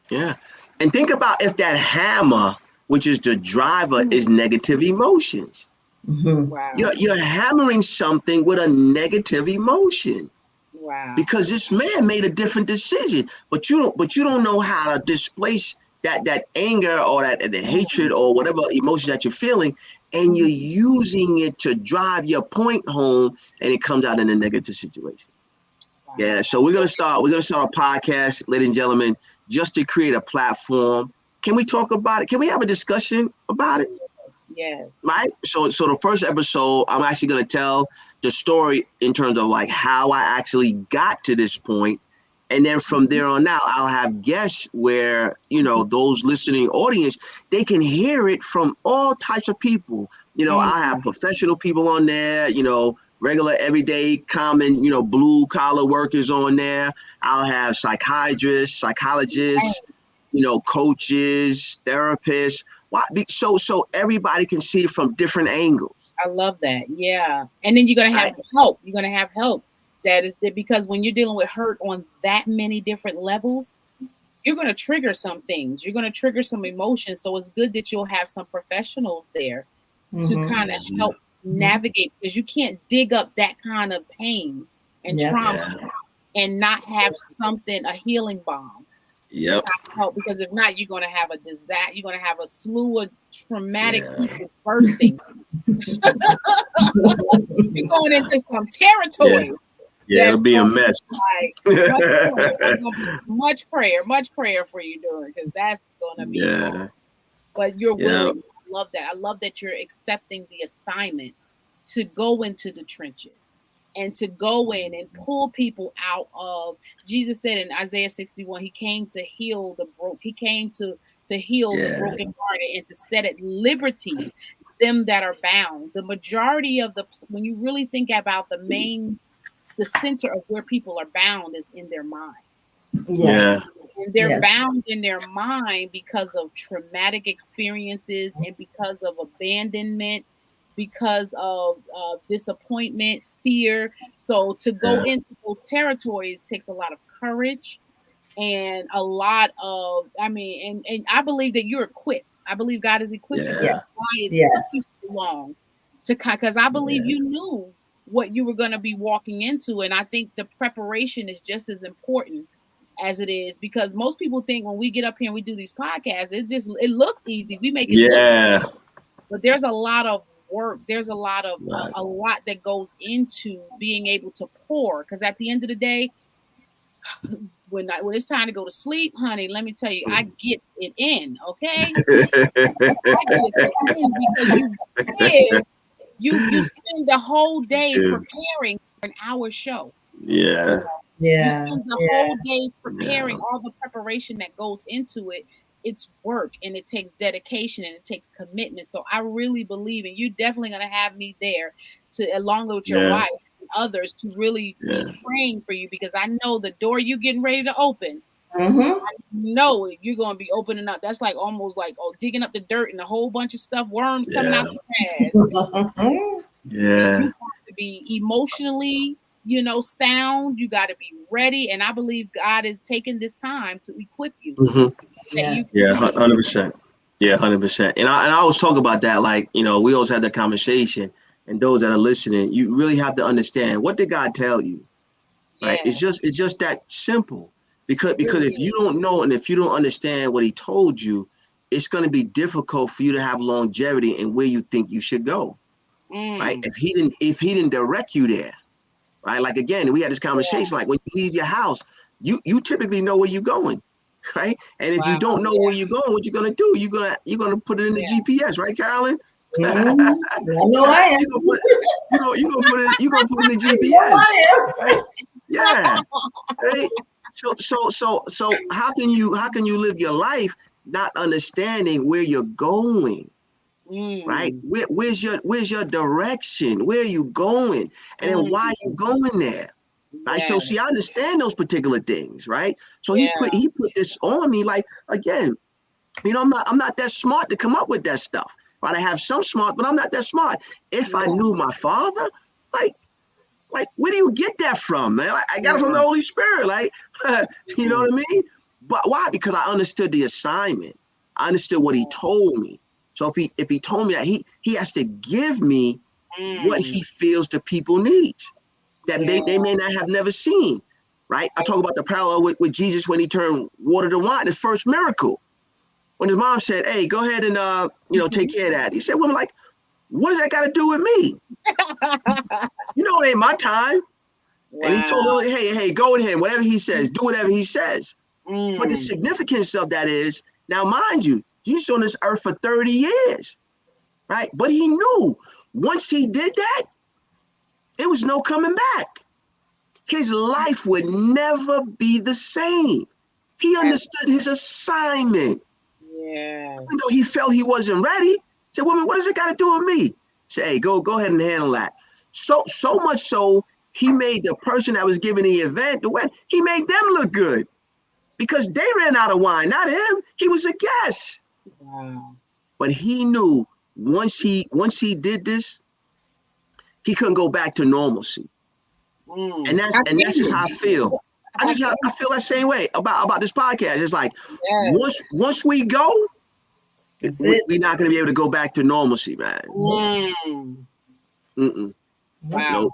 C: Yeah. And think about if that hammer, which is the driver, is negative emotions.
A: Wow.
C: You're hammering something with a negative emotion.
A: Wow.
C: Because this man made a different decision, but you don't know how to displace that anger or that hatred or whatever emotion that you're feeling, and you're using it to drive your point home, and it comes out in a negative situation. Wow. Yeah, so we're gonna start a podcast, ladies and gentlemen, just to create a platform. Can we talk about it? Can we have a discussion about it?
A: Yes.
C: Right. So the first episode, I'm actually going to tell the story in terms of like how I actually got to this point. And then from there on out, I'll have guests where, those listening audience, they can hear it from all types of people. I have professional people on there, regular, everyday, common, blue collar workers on there. I'll have psychiatrists, psychologists, coaches, therapists. So everybody can see it from different angles.
A: I love that. Yeah. And then you're going to have help. You're going to have help. Because when you're dealing with hurt on that many different levels, you're going to trigger some things. You're going to trigger some emotions. So it's good that you'll have some professionals there to kind of help navigate, because you can't dig up that kind of pain and trauma and not have something, a healing balm to kind of help. Because if not, you're going to have a disaster. You're going to have a slew of traumatic people bursting. You're going into some territory.
C: Yeah, it'll be a mess.
A: Like, much prayer for you doing, because that's going to be hard. But you're willing. I love that. I love that you're accepting the assignment to go into the trenches and to go in and pull people out of. Jesus said in Isaiah 61, he came to heal the broke. He came to heal the brokenhearted and to set at liberty them that are bound. The majority of when you really think about the center of where people are bound is in their mind. And they're bound in their mind because of traumatic experiences and because of abandonment, because of disappointment, fear. So to go into those territories takes a lot of courage and a lot of, and I believe that you're equipped. I believe God is equipped. Why it took you so long because I believe you knew what you were going to be walking into. And I think the preparation is just as important as it is, because most people think when we get up here and we do these podcasts, it looks easy. We make it look, but there's a lot of work. There's a lot of a lot that goes into being able to pour. Because at the end of the day, when it's time to go to sleep, honey, let me tell you, I get it in. Okay, I get it in because you spend the whole day preparing for an hour show. You spend the whole day preparing, all the preparation that goes into it. It's work and it takes dedication and it takes commitment. So I really believe, and you're definitely going to have me there along with your wife and others, to really be praying for you, because I know the door you're getting ready to open. I know you're going to be opening up. That's like almost like digging up the dirt and a whole bunch of stuff, worms coming out the grass. You have to be emotionally, sound. You got to be ready. And I believe God is taking this time to equip you.
C: 100%. Yeah, 100%. And I always talk about that. Like, we always have that conversation. And those that are listening, you really have to understand, what did God tell you? Right? It's just that simple. Because if you don't know and if you don't understand what he told you, it's going to be difficult for you to have longevity in where you think you should go. Right? If he didn't direct you there. Right? Like, again, we had this conversation, like when you leave your house, you typically know where you're going. Right? And if you don't know where you're going, what you're gonna do? You're gonna put it in the GPS, right, Carolyn?
D: I know I am.
C: You're gonna put it in the GPS. Right? Yeah. Right? So how can you live your life not understanding where you're going? Right? Where's your direction? Where are you going? And then why are you going there? Right. So see, I understand those particular things, right? So he put this on me, like, again, I'm not that smart to come up with that stuff. Right. I have some smart, but I'm not that smart. If I knew my father, like where do you get that from, man? I got it from the Holy Spirit, like you know what I mean? But why? Because I understood the assignment. I understood what he told me. So if he told me that he has to give me what he feels the people need. That they may not have never seen, right? I talk about the parallel with Jesus when he turned water to wine, the first miracle. When his mom said, "Hey, go ahead and take care of that," he said, "Woman, like, what does that got to do with me? It ain't my time." And he told her, "Hey, go with him. Whatever he says, do whatever he says." But the significance of that is, now, mind you, Jesus on this earth for 30 years, right? But he knew once he did that, it was no coming back. His life would never be the same. He understood his assignment. Even though he felt he wasn't ready, he said, "Woman, what does it got to do with me?" He said, "Hey, go ahead and handle that." So much so, he made the person that was giving the event, the wedding, he made them look good because they ran out of wine, not him. He was a guest. Wow. But he knew once he did this, he couldn't go back to normalcy. And that's just how I feel. I feel that same way about this podcast. It's like once we go, we're not going to be able to go back to normalcy, man. Mm-mm.
A: Wow.
C: Nope.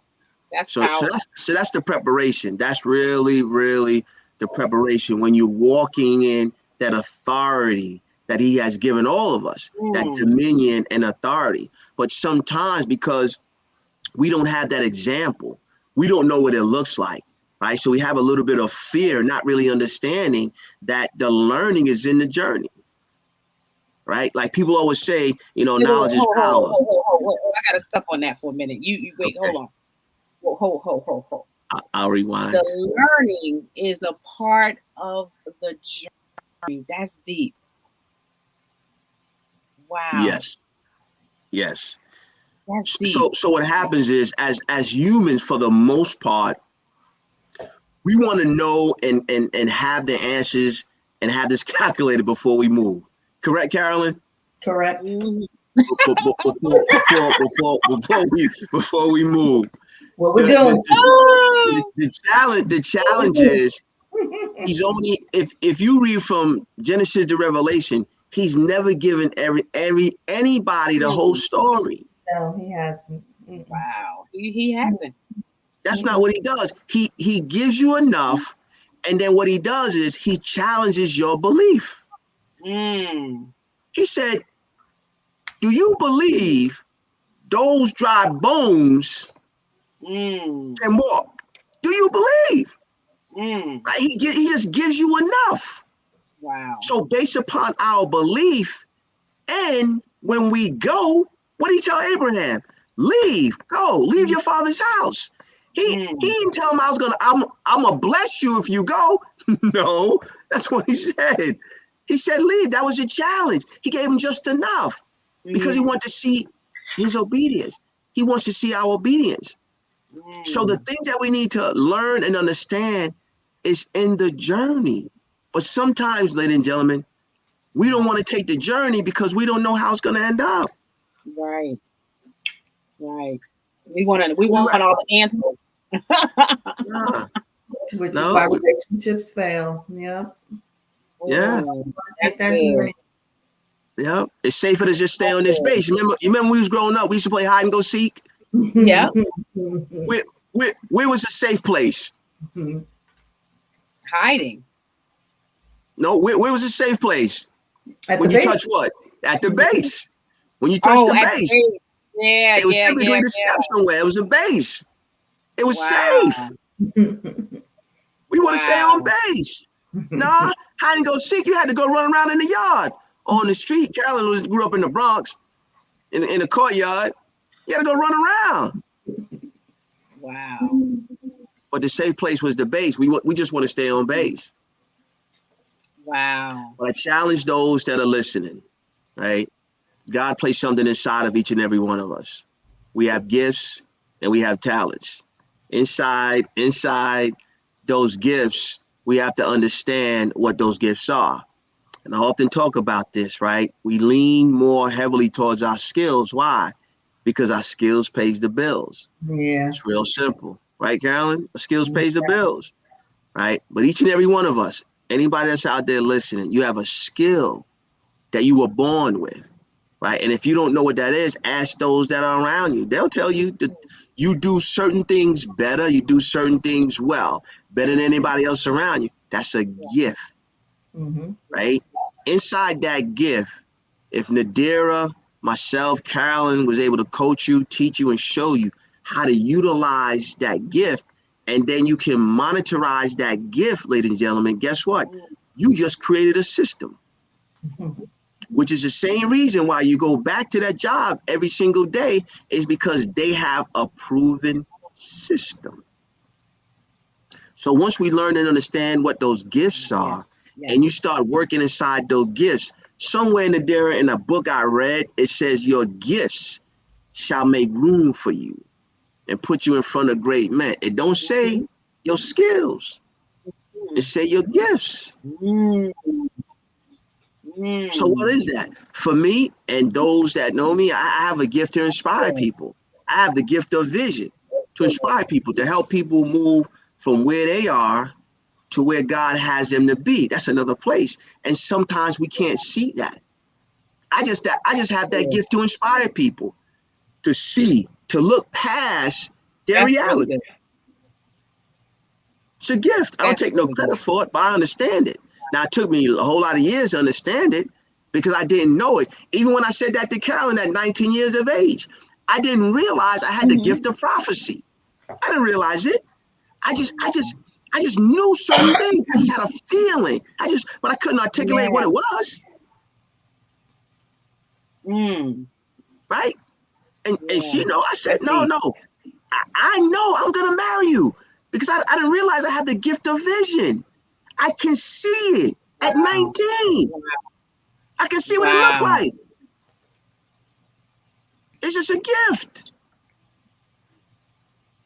A: That's
C: So that's the preparation. That's really, really the preparation when you're walking in that authority that he has given all of us, that dominion and authority. But sometimes because we don't have that example, we don't know what it looks like, right? So we have a little bit of fear, not really understanding that the learning is in the journey, right? Like people always say, knowledge is power.
A: I gotta stop on that for a minute. You wait,
C: Okay.
A: hold on. Hold.
C: I'll rewind.
A: The learning is a part of the journey. That's deep. Wow.
C: Yes.
A: That's deep.
C: So what happens is, as humans, for the most part, we want to know and have the answers and have this calculated before we move. Correct, Carolyn?
D: Correct.
C: Before we move.
D: What we're doing.
C: The challenge is he's only if you read from Genesis to Revelation, he's never given anybody the whole story.
D: No, he hasn't.
A: Wow, he hasn't.
C: That's not what he does. He gives you enough, and then what he does is he challenges your belief. He said, "Do you believe those dry bones can walk? Do you believe?" Right? He just gives you enough.
A: Wow.
C: So based upon our belief, and when we go, what did he tell Abraham? Leave your father's house. He didn't tell him I'm gonna bless you if you go. No, that's what he said. He said leave. That was a challenge. He gave him just enough because he wanted to see his obedience. He wants to see our obedience. So the things that we need to learn and understand is in the journey. But sometimes, ladies and gentlemen, we don't want to take the journey because we don't know how it's going to end up.
A: Right. We want all the answers.
D: Which is why relationships fail. Yep.
C: Yeah.
D: Take that journey.
C: Yeah. It's safer to just stay on this base. Remember when we was growing up, we used to play hide and go seek?
A: Yeah.
C: Where was a safe place?
A: Hiding.
C: No, where was a safe place? When you touch what? At the base. When you touch the base.
A: Yeah,
C: it was typically the steps somewhere. It was a base. It was safe. We want to stay on base. Nah, hide and go seek. You had to go run around in the yard or on the street. Carolyn grew up in the Bronx, in the courtyard. You had to go run around.
A: Wow.
C: But the safe place was the base. We just want to stay on base.
A: Wow.
C: But I challenge those that are listening, right? God placed something inside of each and every one of us. We have gifts and we have talents. Inside those gifts, we have to understand what those gifts are. And I often talk about this, right? We lean more heavily towards our skills. Why? Because our skills pays the bills.
D: Yeah.
C: It's real simple, right, Carolyn? Our skills pays the bills, right? But each and every one of us, anybody that's out there listening, you have a skill that you were born with, right? And if you don't know what that is, ask those that are around you. They'll tell you that you do certain things better, you do certain things well, better than anybody else around you. That's a gift, right? Inside that gift, if Nadira, myself, Carolyn was able to coach you, teach you, and show you how to utilize that gift, and then you can monetize that gift, ladies and gentlemen, guess what? You just created a system, which is the same reason why you go back to that job every single day, is because they have a proven system. So once we learn and understand what those gifts are, and you start working inside those gifts, somewhere in a book I read, it says your gifts shall make room for you and put you in front of great men. It don't say your skills. It say your gifts. So what is that? For me and those that know me, I have a gift to inspire people. I have the gift of vision to inspire people, to help people move from where they are to where God has them to be. That's another place. And sometimes we can't see that. I just have that gift to inspire people. to see, to look past their reality.
A: Really
C: it's a gift. I don't take no credit for it, but I understand it. Now, it took me a whole lot of years to understand it because I didn't know it. Even when I said that to Carolyn at 19 years of age, I didn't realize I had the gift of prophecy. I didn't realize it. I just knew certain things. I just had a feeling. But I couldn't articulate what it was. Right? And she know. I said, no. I know I'm gonna marry you because I didn't realize I had the gift of vision. I can see it at 19. I can see what it looked like. It's just a gift.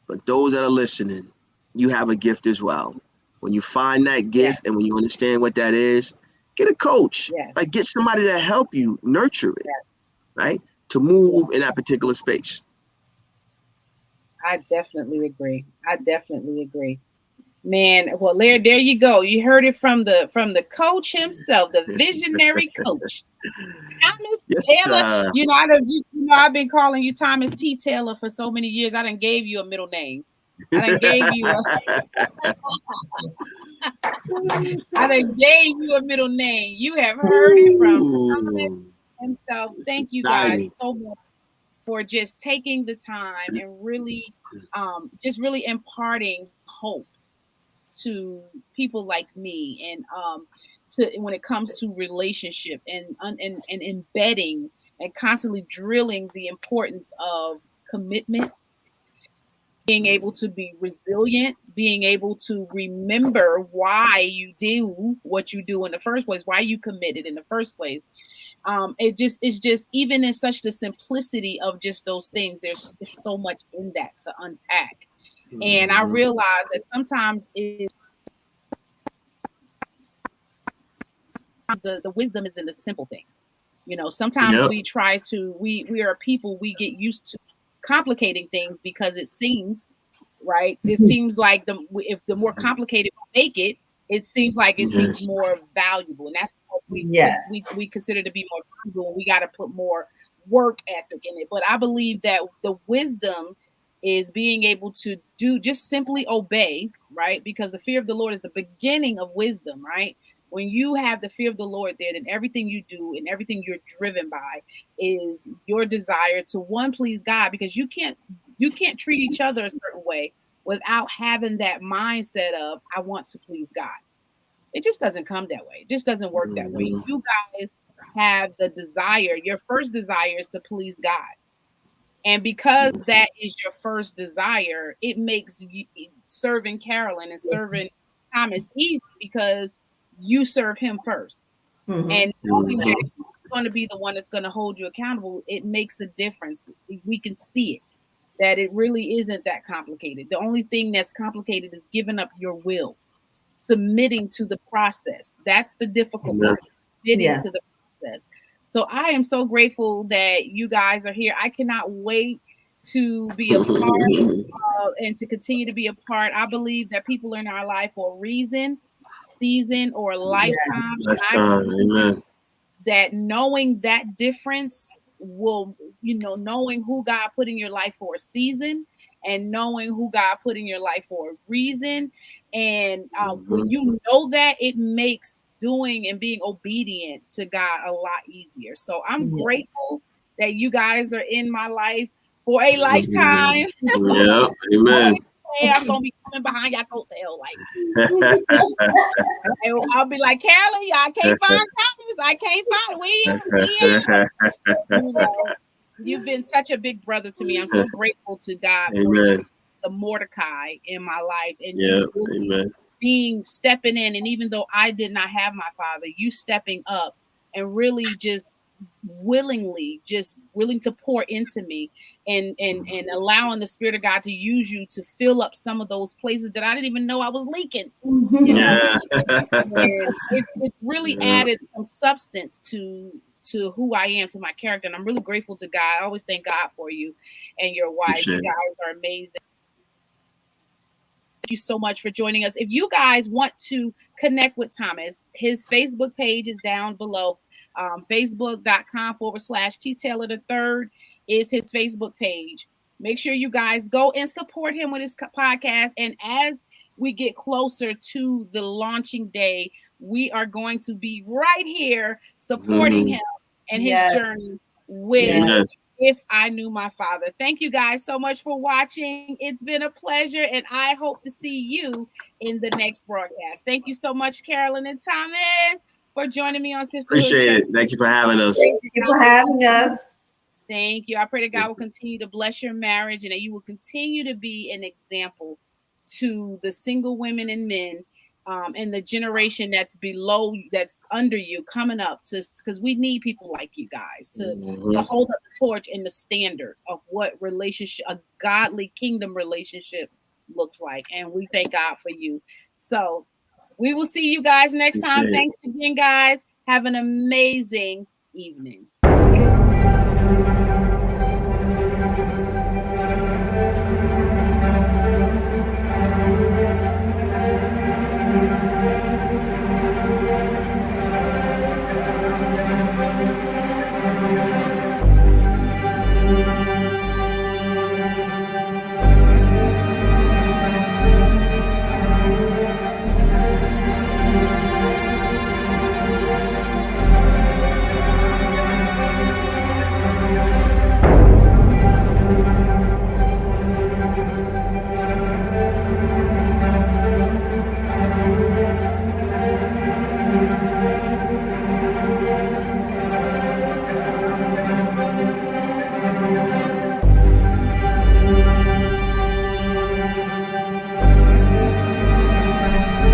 C: But those that are listening, you have a gift as well. When you find that gift and when you understand what that is, get a coach. Like get somebody to help you nurture it, right? To move in that particular space.
A: I definitely agree. Man, well, there you go. You heard it from the coach himself, the visionary coach, Thomas Taylor. I've been calling you Thomas T. Taylor for so many years. I done gave you a middle name. I done gave you a middle name. You have heard it from Thomas. And so thank you guys so much for just taking the time and really just really imparting hope to people like me and to when it comes to relationship and embedding and constantly drilling the importance of commitment, being able to be resilient, being able to remember why you do what you do in the first place, why you committed in the first place. It's just even in such the simplicity of just those things, there's so much in that to unpack. And I realize that sometimes the wisdom is in the simple things. Sometimes we try to, we are people, we get used to complicating things because it seems, right? It seems like if the more complicated we make it, it seems like it seems more valuable. And that's what we consider to be more valuable. We got to put more work ethic in it. But I believe that the wisdom is being able to just simply obey, right? Because the fear of the Lord is the beginning of wisdom, right? When you have the fear of the Lord there, then everything you do and everything you're driven by is your desire to please God, because you can't treat each other a certain way without having that mindset of I want to please God. It just doesn't come that way. It just doesn't work that way. You guys have the desire. Your first desire is to please God. And because that is your first desire, it makes serving Carolyn and serving Thomas easy because you serve him first. And knowing that he's going to be the one that's going to hold you accountable, it makes a difference. We can see it, that it really isn't that complicated. The only thing that's complicated is giving up your will, submitting to the process. That's the difficult part, submitting to the process. So I am so grateful that you guys are here. I cannot wait to be a part and to continue to be a part. I believe that people are in our life for a reason, season, or a lifetime.
C: Amen.
A: That knowing that difference will, knowing who God put in your life for a season and knowing who God put in your life for a reason. And when you know that, it makes doing and being obedient to God a lot easier. So I'm grateful that you guys are in my life for a lifetime.
C: Yeah, amen.
A: I'm gonna be coming behind y'all coattail, I'll be like, Carolyn, I can't find Thomas. I can't find William. You've been such a big brother to me. I'm so grateful to God for the Mordecai in my life and stepping in. And even though I did not have my father, you stepping up and really just willing to pour into me and allowing the Spirit of God to use you to fill up some of those places that I didn't even know I was leaking. And it's really added some substance to who I am, to my character. And I'm really grateful to God. I always thank God for you and your wife. You guys are amazing. Thank you so much for joining us. If you guys want to connect with Thomas, his Facebook page is down below. Facebook.com/T Taylor III. is his Facebook page. Make sure you guys go and support him with his podcast. And as we get closer to the launching day, we are going to be right here supporting him and his journey with If I Knew My Father. Thank you guys so much for watching. It's been a pleasure, and I hope to see you in the next broadcast. Thank you so much, Carolyn and Thomas, for joining me on Sisterhood.
C: Appreciate it. Thank you for having us.
D: Thank you for having us.
A: Thank you. I pray that God will continue to bless your marriage and that you will continue to be an example to the single women and men and the generation that's below, that's under you, coming up, because we need people like you guys to hold up the torch and the standard of what relationship, a godly kingdom relationship looks like. And we thank God for you. So we will see you guys next time. Thanks again, guys. Have an amazing evening.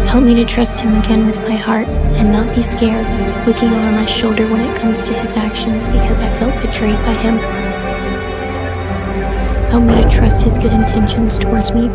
E: Help me to trust him again with my heart and not be scared, looking over my shoulder when it comes to his actions because I felt betrayed by him. Help me to trust his good intentions towards me